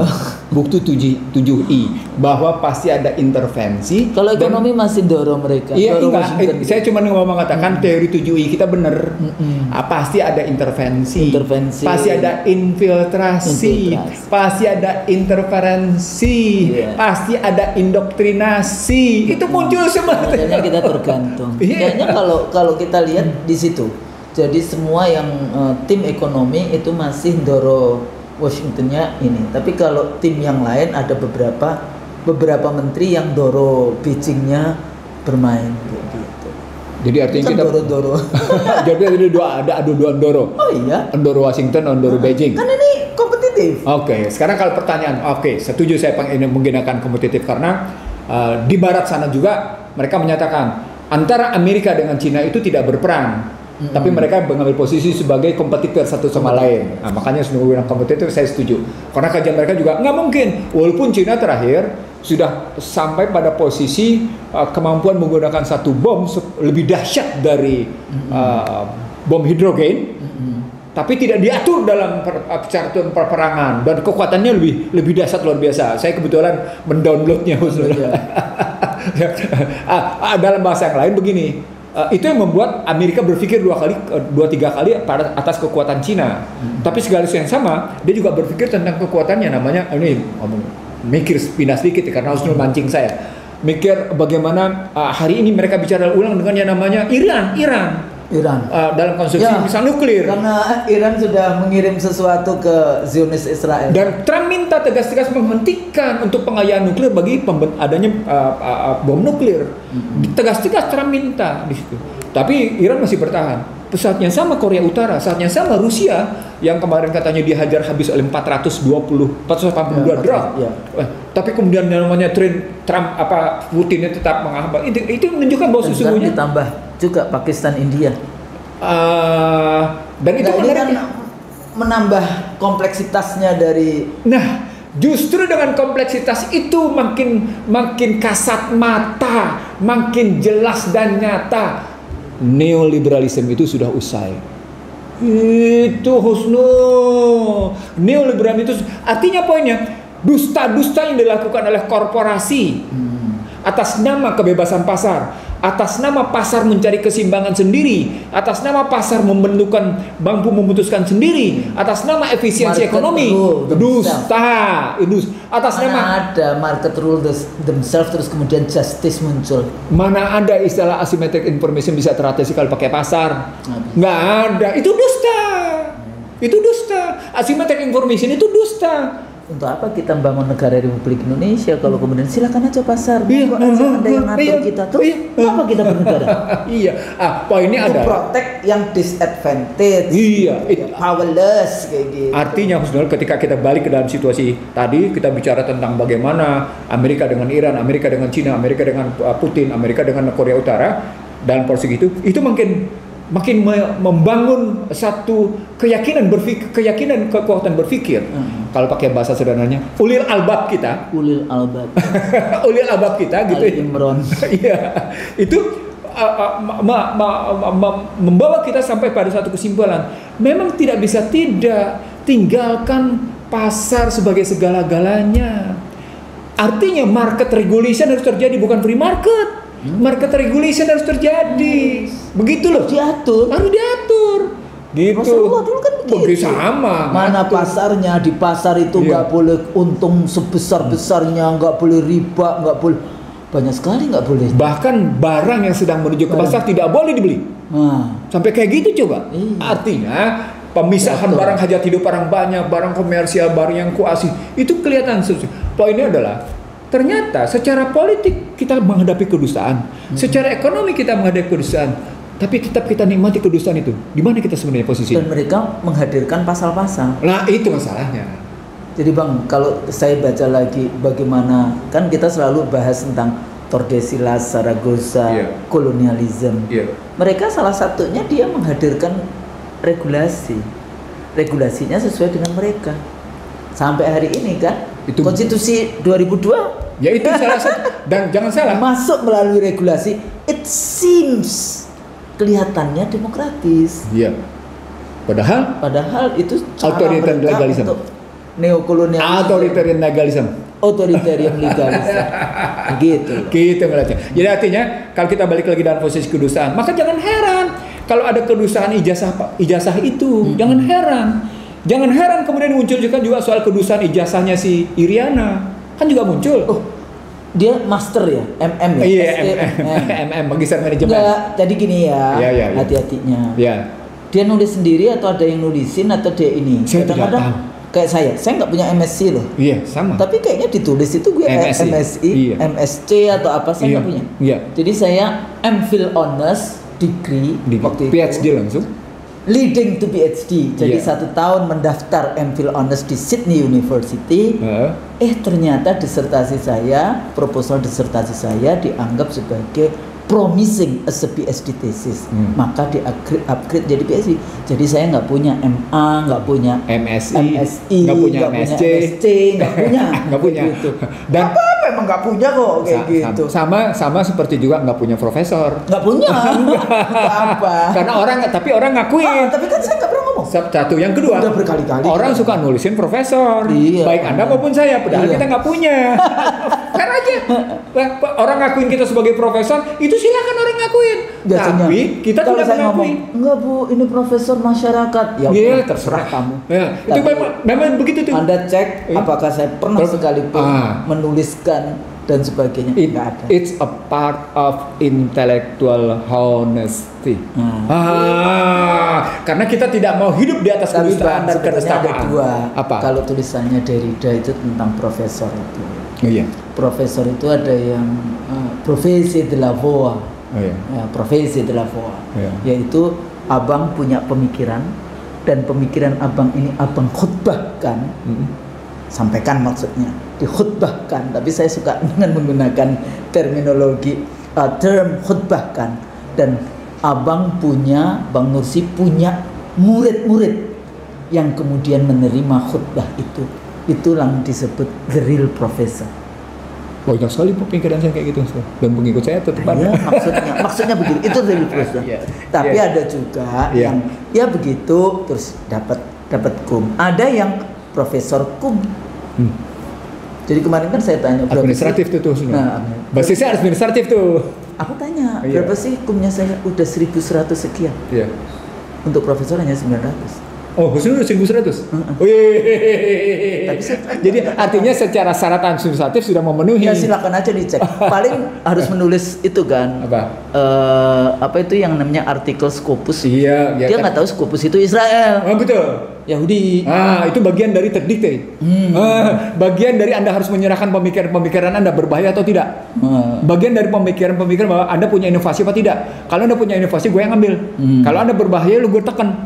Bukti 7i bahwa pasti ada intervensi. Kalau ekonomi masih doro mereka. Iya, doro enggak. Saya cuma mau mengatakan teori 7i kita benar. Pasti ada intervensi. Pasti ada infiltrasi. Pasti ada interferensi. Pasti ada indoktrinasi. Itu muncul semua. Makanya kita tergantung. Kayaknya kalau kita lihat di situ. Jadi semua yang tim ekonomi itu masih doro Washingtonnya ini. Tapi kalau tim yang lain ada beberapa menteri yang doro Beijingnya bermain gitu. Jadi artinya kan kita doro. Jadi ada dua doro. Oh iya. Doro Washington, doro Beijing. Kan ini kompetitif. Oke, sekarang kalau pertanyaan, setuju saya ini menggunakan kompetitif karena di barat sana juga mereka menyatakan antara Amerika dengan Cina itu tidak berperang. Tapi mereka mengambil posisi sebagai kompetitor satu sama lain. Nah, makanya sebenarnya kompetitor saya setuju. Karena kajian mereka juga nggak mungkin. Walaupun Cina terakhir sudah sampai pada posisi kemampuan menggunakan satu bom lebih dahsyat dari bom hidrogen, tapi tidak diatur dalam percaturan peperangan dan kekuatannya lebih dahsyat luar biasa. Saya kebetulan mendownloadnya dalam bahasa yang lain begini. Itu yang membuat Amerika berpikir 2-3 kali pada atas kekuatan Cina. Tapi segala yang sama, dia juga berpikir tentang kekuatannya. Namanya ini mikir pindah sedikit ya, karena harus mancing saya. Mikir bagaimana hari ini mereka bicara ulang dengan yang namanya Iran. Dalam konstruksi misal nuklir. Karena Iran sudah mengirim sesuatu ke Zionis Israel. Dan Trump minta tegas-tegas menghentikan untuk pengayaan nuklir bagi adanya bom nuklir. Tegas-tegas Trump minta di situ. Tapi Iran masih bertahan. Saatnya sama Korea Utara, saatnya sama Rusia yang kemarin katanya dihajar habis oleh 482 drone. Tapi kemudian namanya Trump Putinnya tetap menghambat. Itu menunjukkan bahwa sesungguhnya ditambah juga Pakistan, India. Dan itu kan menambah kompleksitasnya dari. Nah, justru dengan kompleksitas itu makin kasat mata, makin jelas dan nyata. Neoliberalisme itu sudah usai. Itu Husnul. Neoliberalisme itu artinya poinnya dusta-dusta yang dilakukan oleh korporasi atas nama kebebasan pasar, atas nama pasar mencari keseimbangan sendiri, atas nama pasar mampu memutuskan sendiri, atas nama efisiensi ekonomi, dusta. Atas nama ada market rule themselves terus kemudian justice muncul. Mana ada istilah asymmetric information bisa teratasi kalau pakai pasar? Nggak ada. Itu dusta. Itu dusta. Asymmetric information itu dusta. Untuk apa kita membangun negara Republik Indonesia kalau kemudian silakan aja pasar, Anda yang ngatur kita terus kenapa kita bernegara? Poinnya ada protect yang disadvantage, powerless kayak gitu. Artinya Husnul, ketika kita balik ke dalam situasi tadi, kita bicara tentang bagaimana Amerika dengan Iran, Amerika dengan Cina, Amerika dengan Putin, Amerika dengan Korea Utara, dalam porsi itu makin membangun satu keyakinan kekuatan berpikir. Kalau pakai bahasa sederhananya, ulil albab kita gitu. Imron. Iya. Itu membawa kita sampai pada satu kesimpulan. Memang tidak bisa tinggalkan pasar sebagai segala-galanya. Artinya market regulation harus terjadi, bukan free market. Market regulation harus terjadi. Begitu loh. Harus diatur. Gitu. Rasulullah dulu kan begitu. Sama. Mana pasarnya, di pasar itu nggak boleh untung sebesar-besarnya, nggak boleh riba, nggak boleh, banyak sekali nggak boleh. Bahkan barang yang sedang menuju ke pasar tidak boleh dibeli. Sampai kayak gitu coba. Artinya pemisahan barang hajat hidup orang banyak, barang komersial, barang yang kuasi itu kelihatan. Poinnya adalah ternyata secara politik kita menghadapi kedustaan, secara ekonomi kita menghadapi kedustaan, tapi tetap kita nikmati kedustaan itu. Di mana kita sebenarnya posisi? Dan mereka menghadirkan pasal-pasal. Nah, itu masalahnya. Jadi Bang, kalau saya baca lagi bagaimana, kan kita selalu bahas tentang Tordesillas, Zaragoza, kolonialisme. Mereka salah satunya dia menghadirkan regulasi. Regulasinya sesuai dengan mereka. Sampai hari ini kan itu, Konstitusi 2002 ya itu salah satu. Dan jangan salah, masuk melalui regulasi, it seems kelihatannya demokratis. Padahal itu cara Authoritarian mereka legalism. untuk neokolonialisme. Authoritarian legalism. Authoritarian legalisme. Gitu ngeliatnya. Jadi artinya kalau kita balik lagi dalam posisi kedustaan, maka jangan heran kalau ada kedustaan ijazah itu. Jangan heran kemudian muncul juga soal kedustaan ijazahnya si Iriana. Kan juga muncul. Oh, dia master ya, MM ya. Iya, MM, magister manajemen. Enggak, jadi gini ya, Iya. hati-hatinya. Iya. Dia nulis sendiri atau ada yang nulisin atau dia ini? Saya tidak tahu. Kayak saya nggak punya MSc loh. Iya, sama. Tapi kayaknya ditulis itu gue MSI, Iya. MSc atau apa, saya nggak punya. Iya. Jadi saya MPhil Honors degree waktu PhD itu. langsung. Leading to PhD. Jadi Iya. 1 tahun mendaftar MPhil Honors di Sydney University. Ternyata proposal disertasi saya dianggap sebagai promising as a PhD thesis. Maka di upgrade jadi PhD. Jadi saya nggak punya MA, nggak punya MSI, nggak punya MSc, nggak punya gitu. Dan apa emang nggak punya kok kayak gitu. Sama seperti juga nggak punya profesor. Nggak punya. Apa? Karena tapi orang ngakuin. Tapi kan saya nggak pernah ngomong. Satu, yang kedua, udah berkali-kali orang suka nulisin profesor, iya, baik Anda maupun saya, padahal kita nggak punya. Kan aja, orang ngakuin kita sebagai profesor, itu silakan orang ngakuin. Biasanya, tapi kita tidak mengakui. Enggak Bu, ini profesor masyarakat. Ya yeah, terserah kamu. Ya, itu memang begitu tuh. Anda cek apakah saya pernah sekalipun menuliskan dan sebagainya. Nggak ada. It's a part of intellectual honesty. Karena kita tidak mau hidup di atas kedustaan dan kedustaan. Ada dua. Apa? Kalau tulisannya Derrida itu tentang profesor itu. Oh iya. Profesor itu ada yang profesi de la voix. Oh iya. Ya, profesi de la voix. Iya. Yaitu abang punya pemikiran dan pemikiran abang ini abang khutbahkan. Sampaikan maksudnya dikhutbahkan, tapi saya suka dengan menggunakan terminologi term khutbahkan. Dan Bang Nursi punya murid-murid yang kemudian menerima khutbah itu yang disebut the real professor. Banyak sekali pemikiran saya kayak gitu, dan pengikut saya tetap ada. Maksudnya begitu, itu the real professor. Tapi ada juga yang ya begitu terus dapat kum. Ada yang profesor kum. Jadi kemarin kan saya tanya administratif tuh semua. Basisnya administratif tuh. Aku tanya berapa sih kumnya saya, udah 1.100 sekian. Iya. Untuk profesor hanya 900. Oh, khususnya 1.100. Jadi artinya secara syarat administratif sudah memenuhi. Ya silakan aja dicek. Paling harus menulis itu kan. Apa itu yang namanya artikel Scopus. Iya. Dia nggak tahu Scopus itu Israel. Oh betul. Yahudi. Itu bagian dari terdikte. Bagian dari Anda harus menyerahkan pemikiran Anda berbahaya atau tidak. Bagian dari pemikiran bahwa Anda punya inovasi apa tidak. Kalau Anda punya inovasi, gue yang ambil. Kalau Anda berbahaya, lu gue tekan.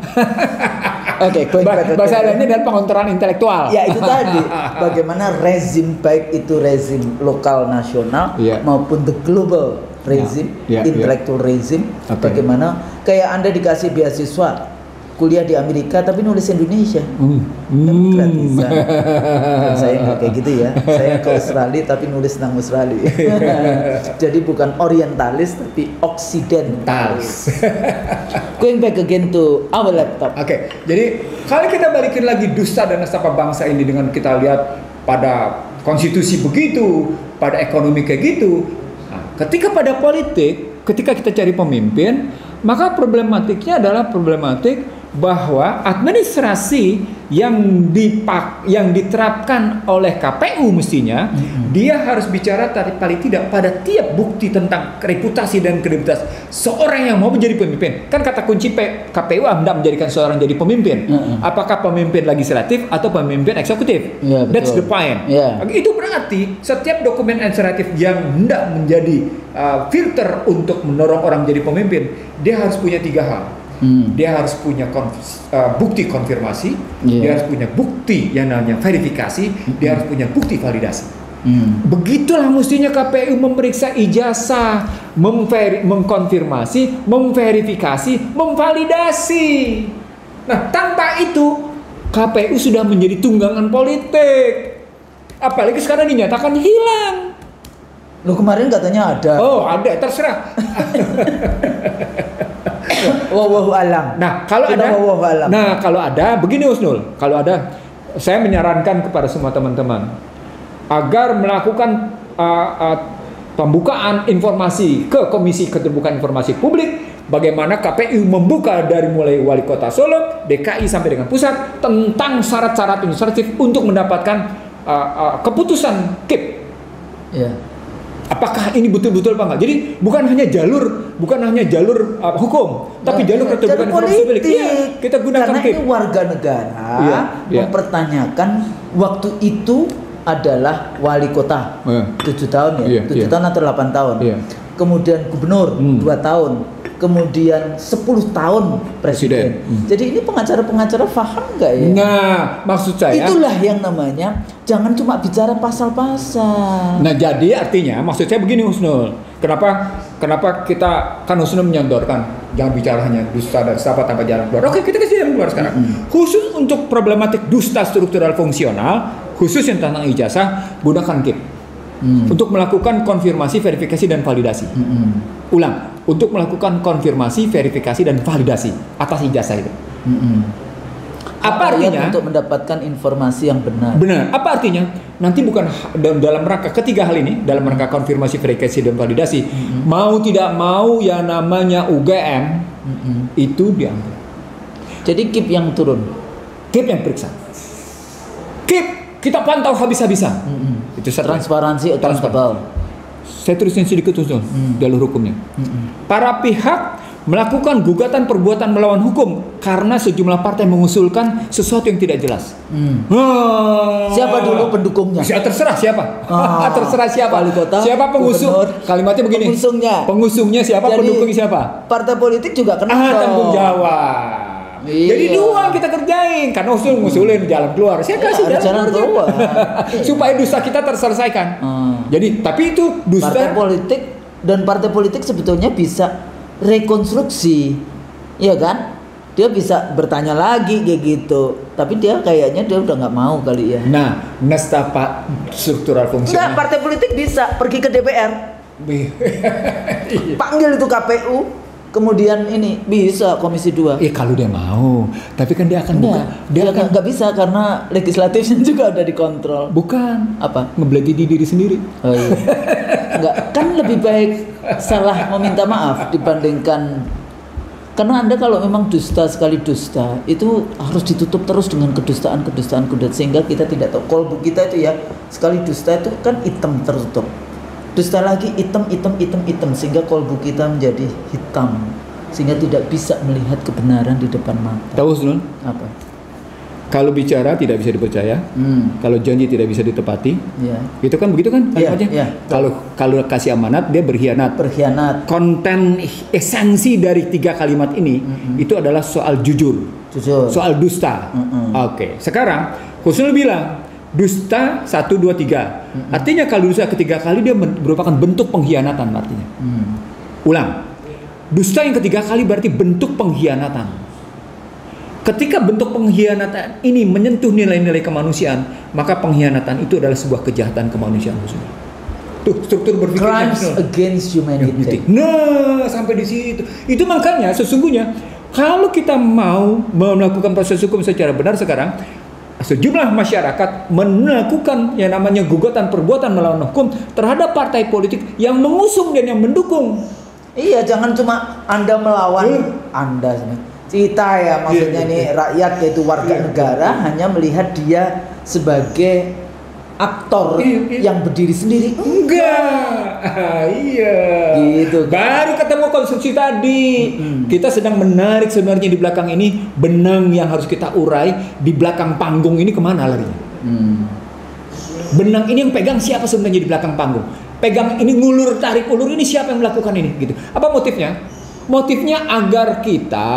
Oke, bahasa lainnya adalah pengontrolan intelektual. Ya itu tadi, bagaimana rezim baik itu rezim lokal nasional maupun the global rezim, intellectual rezim. Bagaimana kayak Anda dikasih beasiswa kuliah di Amerika tapi nulis Indonesia, gratisan. Dan saya nggak kayak gitu ya. Saya ke Australia tapi nulis tentang Australia. Jadi bukan orientalis tapi occidentalis. Going back again to our laptop. Oke, jadi kalau kita balikin lagi dusta dan nestapa bangsa ini dengan kita lihat pada konstitusi begitu, pada ekonomi kayak gitu. Nah, ketika pada politik, ketika kita cari pemimpin, maka problematiknya adalah problematik bahwa administrasi yang diterapkan oleh KPU mestinya dia harus bicara paling tidak pada tiap bukti tentang reputasi dan kredibilitas seorang yang mau menjadi pemimpin. Kan kata kunci KPU hendak menjadikan seorang jadi pemimpin. Apakah pemimpin legislatif atau pemimpin eksekutif? That's the point. Itu berarti setiap dokumen administratif yang hendak menjadi filter untuk mendorong orang menjadi pemimpin, dia harus punya 3 hal. Dia harus punya bukti konfirmasi, dia harus punya bukti yang namanya verifikasi, dia harus punya bukti validasi. Begitulah mestinya KPU memeriksa ijazah, mengkonfirmasi, memverifikasi, memvalidasi. Nah, tanpa itu KPU sudah menjadi tunggangan politik. Apalagi sekarang dinyatakan hilang. Lu kemarin katanya ada. Oh, ada, terserah. Wallahu alam. Nah, kalau Kita ada, wallahu alam. kalau ada, begini Husnul, kalau ada, saya menyarankan kepada semua teman-teman agar melakukan pembukaan informasi ke Komisi Keterbukaan Informasi Publik, bagaimana KPU membuka dari mulai Wali Kota Solo, DKI sampai dengan pusat tentang syarat-syarat administratif untuk mendapatkan keputusan KIP. Ya. Apakah ini betul-betul apa enggak? Jadi bukan hanya jalur hukum, tapi jalur keterbukaan informasi publik. Iya, kita gunakan karena KIP. ini warga negara mempertanyakan waktu itu adalah wali kota 7 tahun ya, 7 tahun atau 8 tahun. Kemudian gubernur 2 tahun. Kemudian 10 tahun presiden. Jadi ini pengacara-pengacara paham nggak ya? Nah, maksud saya itulah yang namanya jangan cuma bicara pasal-pasal. Nah, jadi artinya maksud saya begini Husnul. Kenapa kita kan Husnul menyodorkan jangan bicara hanya dusta dan siapa tanpa jalan keluar. Oke, kita kasih jalan keluar sekarang. Khusus untuk problematik dusta struktural fungsional, khusus yang tentang ijazah, gunakan KIP. Untuk melakukan konfirmasi, verifikasi dan validasi. Ulang, untuk melakukan konfirmasi, verifikasi dan validasi atas ijazah itu. Apa artinya? Untuk mendapatkan informasi yang benar. Benar. Apa artinya? Nanti bukan dalam rangka ketiga hal ini, dalam rangka konfirmasi, verifikasi dan validasi, mau tidak mau yang namanya UGM itu diambil. Jadi KIP yang turun. KIP yang periksa. KIP kita pantau habis-habisan. Itu transparansi accountable. Saya tulisin sedikit tuh jalur hukumnya. Para pihak melakukan gugatan perbuatan melawan hukum karena sejumlah partai mengusulkan sesuatu yang tidak jelas. Siapa dulu pendukungnya? Terserah siapa. Terserah siapa. Wali kota, siapa pengusung? Gubernur, kalimatnya begini. Pengusungnya siapa? Jadi, pendukungnya siapa? Partai politik juga kena tanggung jawab. Iya. Jadi dua kita kerjain karena ngusulin jalan keluar. Saya kasih jalan keluar. Supaya dusta kita terselesaikan. Jadi tapi itu dusta. Partai politik sebetulnya bisa rekonstruksi, ya kan? Dia bisa bertanya lagi kayak gitu. Tapi dia kayaknya dia udah nggak mau kali ya. Nah, nestapa struktural fungsional. Enggak, partai politik bisa pergi ke DPR. Panggil itu KPU. Kemudian ini bisa Komisi 2. Kalau dia mau, tapi kan dia akan buka. Dia nggak bisa karena legislatifnya juga udah dikontrol. Bukan. Apa? Ngebeledi diri sendiri. Oh iya. Enggak, kan lebih baik salah meminta maaf dibandingkan karena Anda kalau memang dusta sekali dusta itu harus ditutup terus dengan kedustaan sehingga kita tidak tahu. Kolbu kita itu ya sekali dusta itu kan hitam tertutup. Dusta lagi hitam sehingga kolbu kita menjadi hitam sehingga tidak bisa melihat kebenaran di depan mata. Tahu Sun? Apa? Kalau bicara tidak bisa dipercaya, kalau janji tidak bisa ditepati, itu kan begitu kan? Kalau kasih amanat dia berkhianat. Konten esensi dari 3 kalimat ini itu adalah soal jujur. Soal dusta. Oke. Sekarang Husnul bilang dusta 1, 2, 3. Artinya kalau dusta ketiga kali dia merupakan bentuk pengkhianatan artinya. Ulang. Dusta yang ketiga kali berarti bentuk pengkhianatan. Ketika bentuk pengkhianatan ini menyentuh nilai-nilai kemanusiaan, maka pengkhianatan itu adalah sebuah kejahatan kemanusiaan. Tuh struktur berpikirnya. Crimes against humanity. Nah, sampai di situ. Itu makanya sesungguhnya kalau kita mau melakukan proses hukum secara benar sekarang, sejumlah masyarakat melakukan yang namanya gugatan perbuatan melawan hukum terhadap partai politik yang mengusung dan yang mendukung. Iya, jangan cuma Anda melawan Anda kita ya, maksudnya nih rakyat yaitu warga negara hanya melihat dia sebagai aktor yang berdiri sendiri. Enggak. Iya. Gitu. Baru ketemu konstruksi tadi. Kita sedang menarik sebenarnya di belakang ini benang yang harus kita urai. Di belakang panggung ini kemana larinya? Benang ini yang pegang siapa sebenarnya di belakang panggung? Pegang ini, ngulur tarik ulur ini siapa yang melakukan ini? Gitu. Apa motifnya? Motifnya agar kita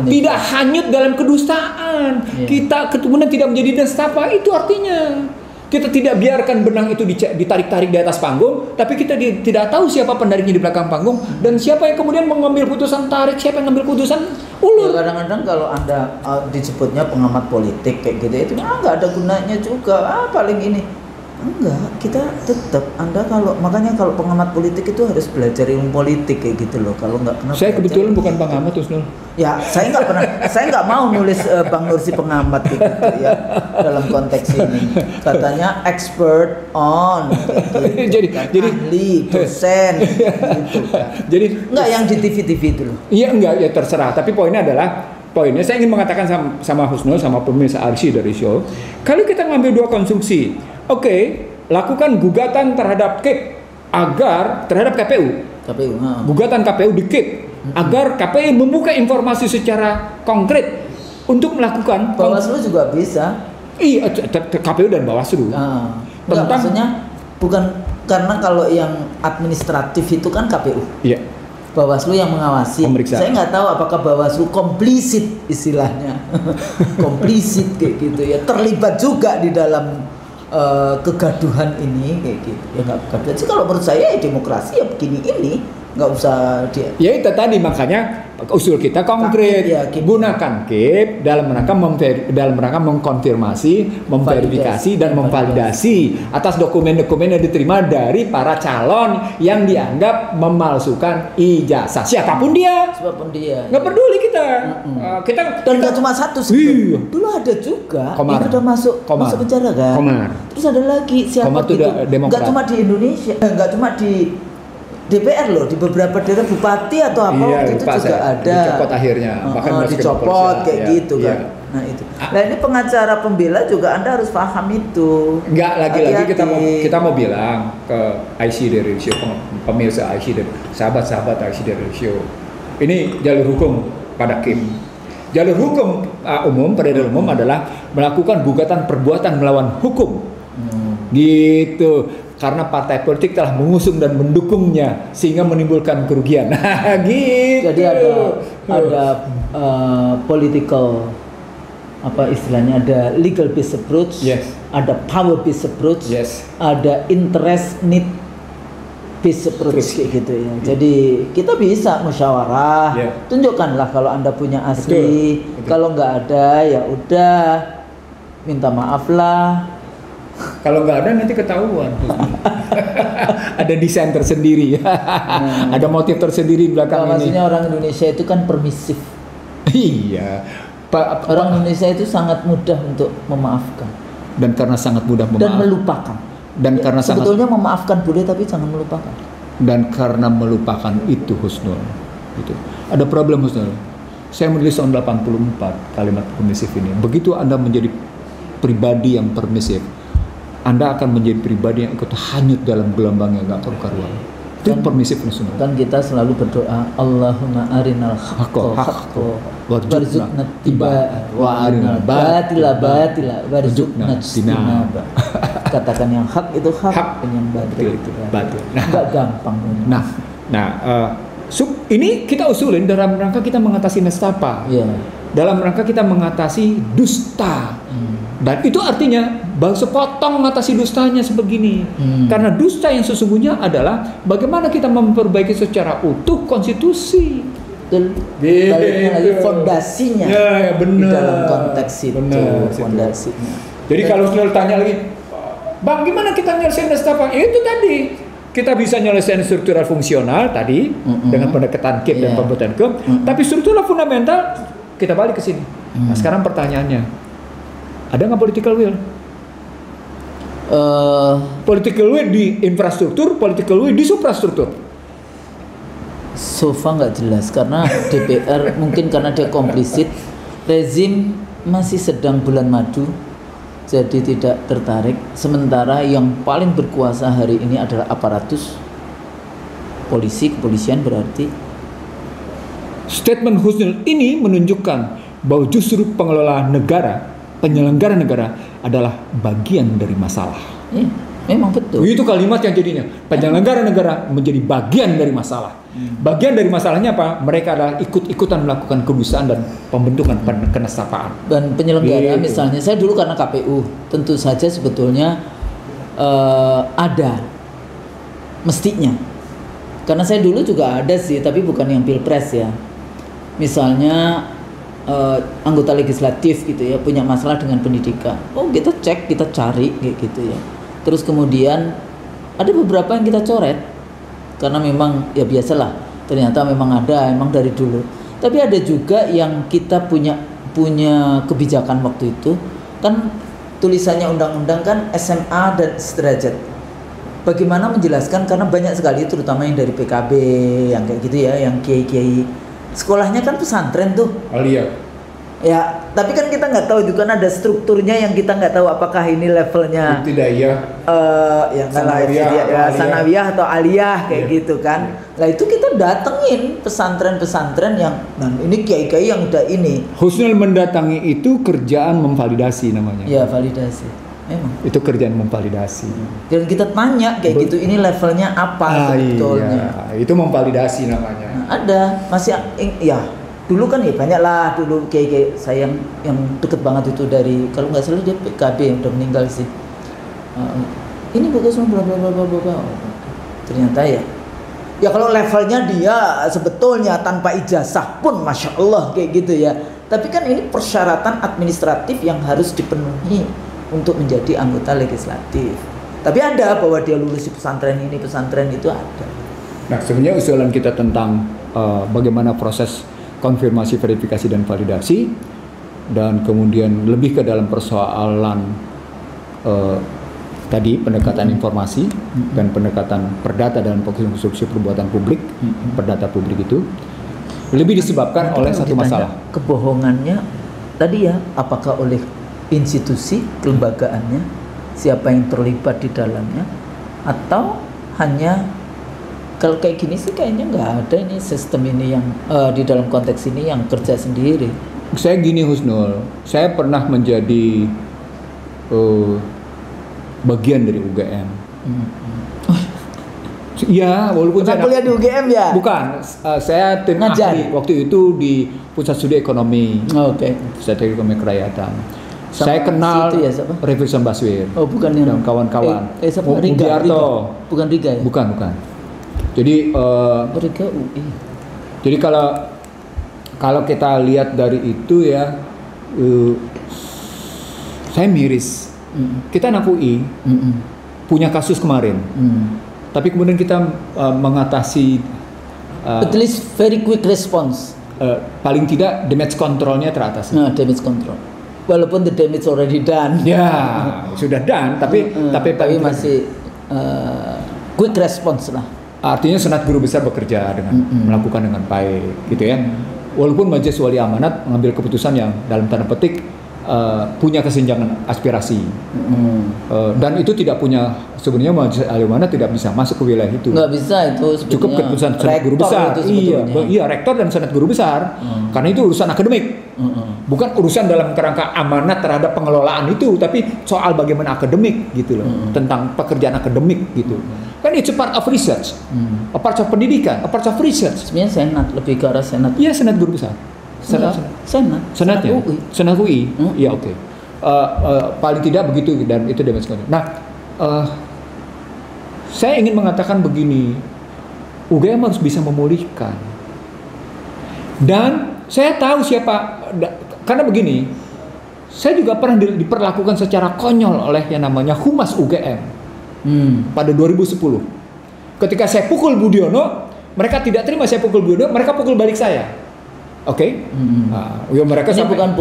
tidak hanyut dalam kedustaan. Kita kemudian tidak menjadi nestapa. Itu artinya kita tidak biarkan benang itu ditarik-tarik di atas panggung, tapi kita tidak tahu siapa penariknya di belakang panggung dan siapa yang kemudian mengambil putusan tarik, siapa yang mengambil putusan ulur. Ya, kadang-kadang kalau Anda disebutnya pengamat politik kayak gitu itu nggak ada gunanya juga. Paling ini Enggak, kita tetap makanya kalau pengamat politik itu harus belajar ilmu politik kayak gitu loh. Kalau nggak pernah Saya belajar, kebetulan bukan pengamat, Husnul. ya saya nggak mau nulis Bang Nursi pengamat kayak gitu ya dalam konteks ini. Katanya expert on kayak gitu, jadi ahli, dosen gitu kan. Jadi Enggak yang di TV-TV itu loh. iya enggak ya terserah, tapi poinnya saya ingin mengatakan sama Husnul sama pemirsa RC dari show, kalau kita ngambil dua konsumsi, oke, lakukan gugatan terhadap KIP terhadap KPU. Gugatan KPU di KIP agar KPU membuka informasi secara konkret untuk melakukan. Bawaslu juga bisa. Iya, KPU dan Bawaslu. Enggak, maksudnya bukan karena kalau yang administratif itu kan KPU. Iya. Bawaslu yang mengawasi. Pemeriksa. Saya nggak tahu apakah Bawaslu komplisit istilahnya, komplisit kayak gitu ya, terlibat juga di dalam kegaduhan ini kayak gitu. Ya nggak kegaduhan sih kalau menurut saya ya demokrasi ya begini ini, nggak usah dia. Ya itu tadi makanya usul kita konkret, gunakan KIP dalam rangka mengkonfirmasi, memverifikasi dan memvalidasi atas dokumen-dokumen yang diterima dari para calon yang dianggap memalsukan ijazah siapapun dia. Nggak peduli kita. Dan nggak cuma satu sih. Dulu ada juga Komar. yang sudah masuk penjara kan. Komar. Terus ada lagi siapa Komar gitu. Demokrat. Nggak cuma di Indonesia, nggak cuma di DPR loh, di beberapa daerah bupati atau apa waktu itu juga ada. Dicopot akhirnya, bahkan dicopot kayak gitu kan. Iya. Nah itu. Nah ini pengacara pembela juga Anda harus paham itu. Enggak, lagi-lagi Hati-hati. kita mau bilang ke IC dari show, pemirsa IC dan sahabat-sahabat IC dari show. Ini jalur hukum pada KIP. Jalur hukum umum, peradilan umum adalah melakukan gugatan perbuatan melawan hukum. Gitu. Karena partai politik telah mengusung dan mendukungnya sehingga menimbulkan kerugian. Nah, gitu. Jadi ada political apa istilahnya, ada legal based approach, Yes. ada power based approach, Yes. ada interest need based approach kayak gitu ya. Jadi kita bisa musyawarah, Yeah. tunjukkanlah kalau Anda punya asli, Betul. kalau nggak ada ya udah minta maaf lah. Kalau nggak ada nanti ketahuan. Ada desain tersendiri, ada motif tersendiri di belakang ini. Maksudnya orang Indonesia itu kan permisif. Iya, Orang Indonesia itu sangat mudah untuk memaafkan dan karena sangat mudah dan melupakan. Dan Ya, karena sebetulnya memaafkan boleh tapi jangan melupakan. dan karena melupakan itu Husnul, itu ada problem Husnul. Saya menulis tahun 84 kalimat permisif ini. Begitu Anda menjadi pribadi yang permisif, Anda akan menjadi pribadi yang ikut hanyut dalam gelombang yang gak karu-karuan. Itu permisif Husnul. Kan kita selalu berdoa, Allahumma arinal haqqa haqqa warzuqna tiba'a wa arinal batila warzuqna tinaba. Katakan yang hak itu hak, dan yang batil itu batil. Enggak gampang. Ini kita usulin dalam rangka kita mengatasi nestapa. Iya. Dalam rangka kita mengatasi dusta. Dan itu artinya baru sepotong mengatasi dustanya sebegini. Karena dusta yang sesungguhnya adalah bagaimana kita memperbaiki secara utuh konstitusi. Betul. Baliknya lagi fondasinya. Ya, benar. Di dalam konteks itu Benar, fondasinya. Jadi kalau sudah tanya lagi, Bang, gimana kita nyelesain nestapa? Itu tadi. Kita bisa nyelesain struktural fungsional tadi dengan pendekatan KIP dan pembentukan KIP, tapi struktural fundamental kita balik ke sini. Nah, sekarang pertanyaannya, ada nggak political will? Political will di infrastruktur, political will di suprastruktur. So far nggak jelas karena DPR mungkin karena dia komplisit, rezim masih sedang bulan madu, jadi tidak tertarik. Sementara yang paling berkuasa hari ini adalah aparatus kepolisian berarti. Statement Husnul ini menunjukkan bahwa justru pengelola negara, penyelenggara negara adalah bagian dari masalah. Iya, memang betul. Itu kalimat yang jadinya penyelenggara negara menjadi bagian dari masalah. Bagian dari masalahnya apa? Mereka adalah ikut-ikutan melakukan kedustaan dan pembentukan kenestapaan. Dan penyelenggara Gitu. misalnya saya dulu karena KPU tentu saja sebetulnya ada mestinya. Karena saya dulu juga ada sih, tapi bukan yang pilpres ya. Misalnya anggota legislatif gitu ya punya masalah dengan pendidikan. Oh kita cek, kita cari kayak gitu ya. Terus kemudian ada beberapa yang kita coret karena memang ya biasalah, ternyata memang ada emang dari dulu. Tapi ada juga yang kita punya kebijakan waktu itu, kan tulisannya undang-undang kan SMA dan sederajat. Bagaimana menjelaskan, karena banyak sekali terutama yang dari PKB yang kayak gitu ya, yang kiai-kiai sekolahnya kan pesantren tuh. Alia. Ya, tapi kan kita nggak tahu juga, kan ada strukturnya yang kita nggak tahu apakah ini levelnya yang sanawiyah atau aliyah kayak gitu kan. Lah itu kita datengin pesantren-pesantren yang ini kiai-kiai yang udah ini. Husnul mendatangi itu kerjaan memvalidasi namanya. Ya, validasi. Memang. Itu kerjaan memvalidasi. Dan kita tanya kayak gitu, ini levelnya apa sebetulnya. Iya, itu memvalidasi namanya. Nah, ada masih ya. Dulu kan ya banyak lah, dulu kayak saya yang deket banget itu dari, kalau nggak salah dia PKB yang udah meninggal sih. Ini bagus bla bla bla bla bla. Ternyata ya kalau levelnya dia sebetulnya tanpa ijazah pun masya Allah kayak gitu ya. Tapi kan ini persyaratan administratif yang harus dipenuhi untuk menjadi anggota legislatif. Tapi ada bahwa dia lulus di pesantren ini, pesantren itu ada. Nah, sebenarnya usulan kita tentang bagaimana proses konfirmasi, verifikasi, dan validasi, dan kemudian lebih ke dalam persoalan tadi pendekatan informasi dan pendekatan perdata dalam konstruksi perbuatan publik, perdata publik itu lebih disebabkan oleh satu masalah. Kebohongannya tadi ya, apakah oleh institusi kelembagaannya, siapa yang terlibat di dalamnya, atau hanya kalau kayak gini sih kayaknya nggak ada ini sistem ini yang di dalam konteks ini yang kerja sendiri. Saya gini Husnul, saya pernah menjadi bagian dari UGM. Iya, walaupun saya kuliah di UGM ya. Bukan, saya tim ahli waktu itu di Pusat Studi Ekonomi. Oke. Pusat Studi Ekonomi Kerakyatan. Saya kenal ya, Revolution Baswear. Oh, bukan yang dan kawan-kawan. Riga. Bukan Riga ya? Bukan. Jadi Riga UI. Jadi kalau kita lihat dari itu ya, saya miris. Kita anak UI punya kasus kemarin, tapi kemudian kita mengatasi. At least very quick response. Paling tidak damage controlnya teratasi. Nah, damage control. Walaupun the damage already done. Ya, sudah done, tapi masih quick response lah. Artinya Senat Guru Besar bekerja dengan melakukan dengan baik, gitu ya. Walaupun Majelis Wali Amanat mengambil keputusan yang dalam tanda petik punya kesenjangan aspirasi, dan itu tidak punya, sebenarnya Majelis Wali Amanat tidak bisa masuk ke wilayah itu. Nggak bisa, itu cukup keputusan Senat Guru Besar. Iya, rektor dan Senat Guru Besar, karena itu urusan akademik, bukan urusan dalam kerangka amanat terhadap pengelolaan itu, tapi soal bagaimana akademik gitu loh, tentang pekerjaan akademik gitu. Kan itu part of research, a part of pendidikan, a part of research. Sebenarnya Senat, lebih ke arah Senat. Iya, Senat Guru Besar. Senatnya. Senat UI. Iya, oke. Paling tidak begitu, dan itu damage control. Nah, saya ingin mengatakan begini, UGM harus bisa memulihkan. Dan saya tahu siapa, karena begini, saya juga pernah diperlakukan secara konyol oleh yang namanya Humas UGM. Pada 2010, ketika saya pukul Budiono, mereka tidak terima saya pukul Budiono, mereka pukul balik saya. Oke? Ya mereka ini bukan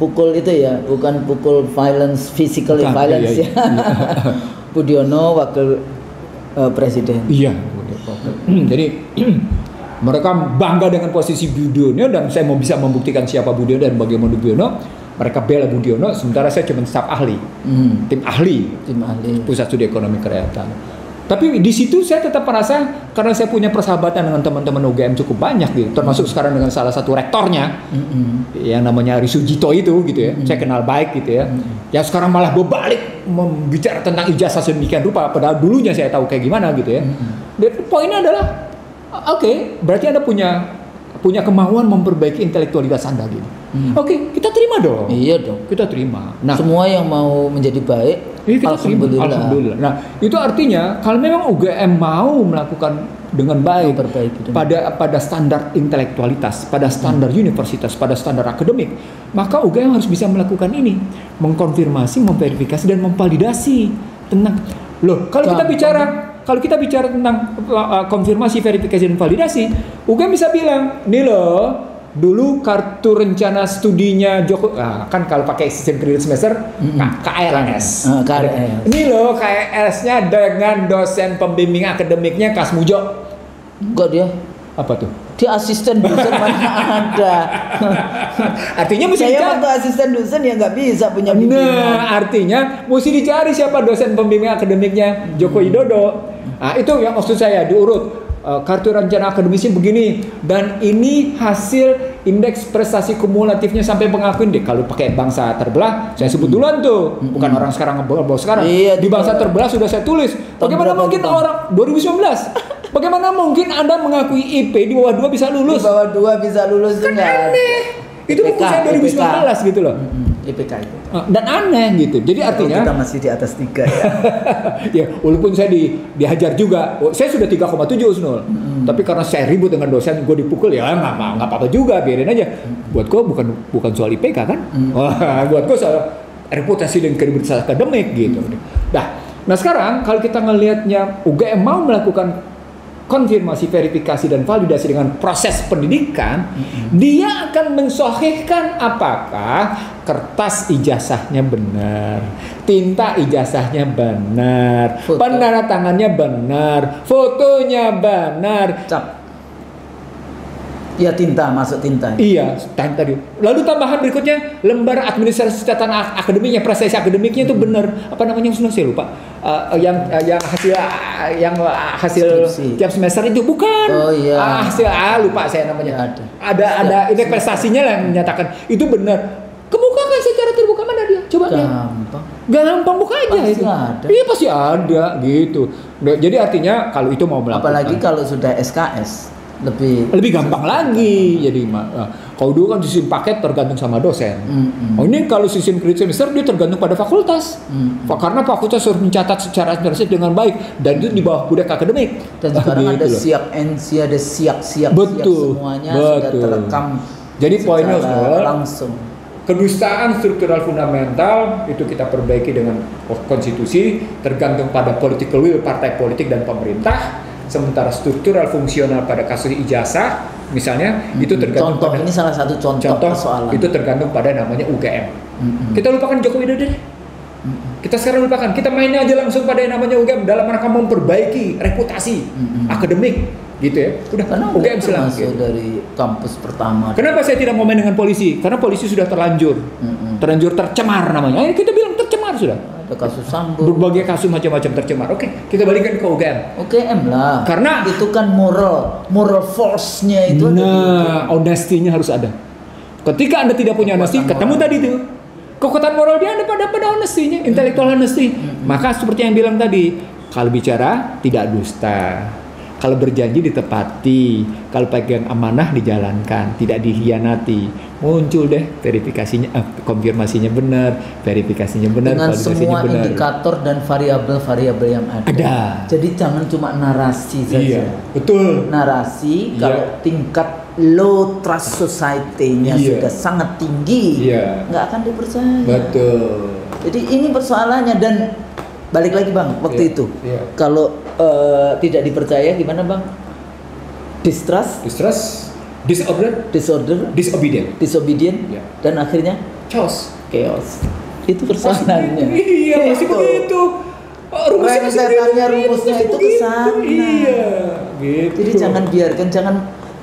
pukul itu ya, bukan pukul violence, physically violence ya. Budiono wakil presiden. Iya. Jadi mereka bangga dengan posisi Budiono, dan saya mau bisa membuktikan siapa Budiono dan bagaimana Budiono. Mereka bela Budiono, sementara saya cuma staf ahli, tim ahli Pusat Studi Ekonomi Kerakyatan. Tapi di situ saya tetap merasa, karena saya punya persahabatan dengan teman-teman UGM cukup banyak gitu, termasuk sekarang dengan salah satu rektornya, yang namanya Ari Sujito itu gitu ya, saya kenal baik gitu ya. Yang sekarang malah berbalik membicara tentang ijazah sedemikian rupa, padahal dulunya saya tahu kayak gimana gitu ya. Dan poinnya adalah, oke, berarti Anda punya kemauan memperbaiki intelektualitas Anda gitu. Oke, kita terima dong. Iya dong. Kita terima. Nah, semua yang mau menjadi baik, alhamdulillah. Nah, itu artinya kalau memang UGM mau melakukan dengan baik pada standar intelektualitas, pada standar universitas, pada standar akademik, maka UGM harus bisa melakukan ini, mengkonfirmasi, memverifikasi, dan memvalidasi Tentang loh, kalau kita bicara tentang konfirmasi, verifikasi dan validasi, UGM bisa bilang, nih loh, dulu kartu rencana studinya Joko, kan kalau pakai sistem kredit semester, KRS. Ini loh KRS-nya dengan dosen pembimbing akademiknya Kasmujo. Enggak dia. Apa tuh? Dia asisten dosen mana ada. Artinya mesti saya waktu asisten dosen ya nggak bisa punya bimbingan. Nah, artinya mesti dicari siapa dosen pembimbing akademiknya Joko Widodo. Nah, itu yang maksud saya diurut. Kartu rencana akademisnya begini, dan ini hasil indeks prestasi kumulatifnya sampai pengakuan deh. Kalau pakai bangsa terbelah, saya sebut duluan tuh, bukan orang sekarang ngebawa sekarang. Iya, di bangsa terbelah sudah saya tulis. Bagaimana mungkin orang 2019? Bagaimana mungkin Anda mengakui IP di bawah 2 bisa lulus? Di bawah 2 bisa lulus kan aneh. Itu buku saya 2019 gitu loh. IPK itu. Dan aneh gitu. Jadi artinya kita masih di atas 3 ya. Ya, walaupun saya dihajar juga. Saya sudah 3,7 Usnul. Tapi karena saya ribut dengan dosen, gue dipukul ya nggak apa-apa juga, biarin aja. Buat gue bukan soal IPK kan. Buat gue soal reputasi dan kredibilitas akademik gitu. Nah sekarang kalau kita ngelihatnya UGM mau melakukan konfirmasi, verifikasi dan validasi dengan proses pendidikan, dia akan mensohihkan apakah kertas ijazahnya benar, tinta ijazahnya benar, penandatangannya benar, fotonya benar, cap. Ya tinta, masuk tinta. Iya, tadi. Lalu tambahan berikutnya, lembar administrasi catatan akademiknya, prestasi akademiknya itu benar. Apa namanya? Saya lupa. Yang hasil tiap semester itu bukan. Oh iya. Hasil lupa saya namanya. Ada indeks prestasinya lah yang menyatakan itu benar. Kebukakan secara terbuka, mana dia? Coba lihat. Gampang buka aja pasti itu. Ada. Iya pasti ada gitu. Jadi artinya kalau itu mau melakukan. Apalagi kalau sudah SKS. Lebih gampang lagi. Jadi kalau dulu kan sistem paket tergantung sama dosen. Ini kalau sistem kredit semester dia tergantung pada fakultas. Karena fakultas harus mencatat secara administratif dengan baik, dan itu di bawah budak akademik. Dan sekarang ada siap NC, ada siap semuanya sudah terekam. Jadi poinnya langsung. Kedustaan struktural fundamental itu kita perbaiki dengan konstitusi, tergantung pada political will partai politik dan pemerintah. Sementara struktural fungsional pada kasus ijazah misalnya itu tergantung pada, ini salah satu contoh persoalan. Itu tergantung pada namanya UGM. Kita lupakan Joko Widodo deh. Kita sekarang lupakan, kita mainnya aja langsung pada yang namanya UGM dalam rangka memperbaiki reputasi akademik gitu ya. Udah, karena UGM silang gitu. Dari kampus pertama. Kenapa saya tidak mau main dengan polisi? Karena polisi sudah terlanjur tercemar namanya. Kita bilang tercemar sudah. Ada kasus Sambo. Berbagai kasus macam-macam tercemar. Oke, kita balikan ke UGM. UGM lah. Karena itu kan moral force-nya itu. Nah, honesty-nya harus ada. Ketika Anda tidak punya honesty, ketemu tadi tuh. Kekuatan moral dia ada pada honesty-nya, intellectual honesty. Maka seperti yang bilang tadi, kalau bicara tidak dusta. Kalau berjanji ditepati, kalau pegang amanah dijalankan, tidak dikhianati, muncul deh verifikasinya, konfirmasinya benar, verifikasinya benar, dengan validasinya semua benar. Indikator dan variabel-variabel yang ada. Jadi jangan cuma narasi saja. Iya, betul. Narasi kalau tingkat low trust society-nya sudah sangat tinggi, nggak akan dipercaya. Betul. Jadi ini persoalannya, dan balik lagi Bang, waktu itu kalau tidak dipercaya gimana Bang? Distrust, disobedient, dan akhirnya chaos. Itu persoalannya. Iya, masih begitu. Rumusnya itu ke sana. Iya, gitu. Jadi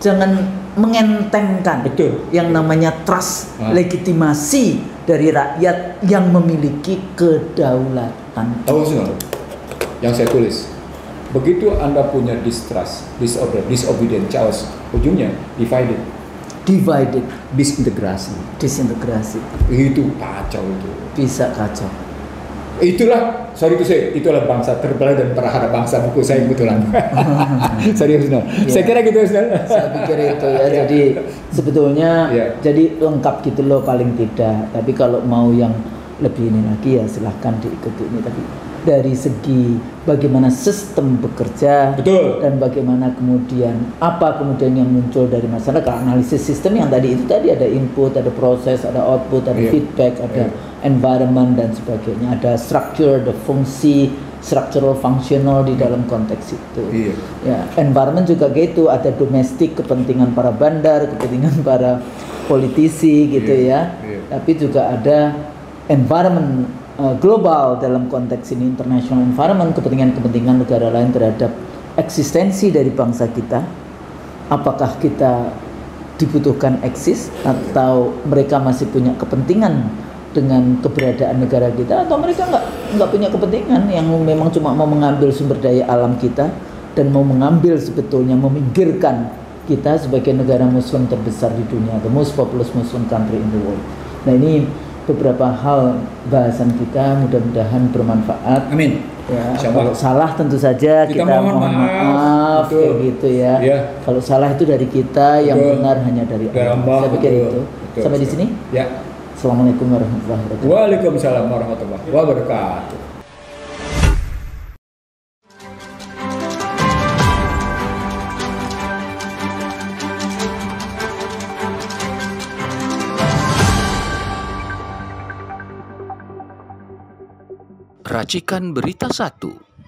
jangan mengentengkan yang namanya trust, legitimasi dari rakyat yang memiliki kedaulatan. Tahu semua yang saya tulis. Begitu Anda punya distrust, disorder, disobedient, chaos, ujungnya divided, disintegrasi. Itu kacau itu. Bisa kacau. Itulah bangsa terbelah dan perahara bangsa, buku saya kebetulan. Serius no. Saya kira gitu Saya pikir itu ya. Jadi sebetulnya jadi lengkap gitu loh paling tidak. Tapi kalau mau yang lebih ini lagi ya silahkan diikuti ini. Tapi dari segi bagaimana sistem bekerja, dan bagaimana kemudian yang muncul dari masyarakat, analisis sistem yang tadi ada input, ada proses, ada output, ada feedback, ada environment dan sebagainya. Ada structure, ada fungsi, structural functional di dalam konteks itu. Iya. Ya, environment juga gitu, ada domestik, kepentingan para bandar, kepentingan para politisi gitu ya. Tapi juga ada environment global dalam konteks ini, international environment, kepentingan-kepentingan negara lain terhadap eksistensi dari bangsa kita. Apakah kita dibutuhkan eksis atau mereka masih punya kepentingan dengan keberadaan negara kita, atau mereka nggak punya kepentingan, yang memang cuma mau mengambil sumber daya alam kita dan mau mengambil sebetulnya meminggirkan kita sebagai negara muslim terbesar di dunia, the most populous Muslim country in the world. Nah, ini beberapa hal bahasan kita, mudah-mudahan bermanfaat. Amin. Ya, kalau salah tentu saja kita mohon maaf kayak gitu ya. Kalau salah itu dari kita, yang benar hanya dari Allah. Saya pikir itu. Sampai di sini. Ya. Assalamualaikum warahmatullahi wabarakatuh. Waalaikumsalam warahmatullahi wabarakatuh. Racikan Berita 1.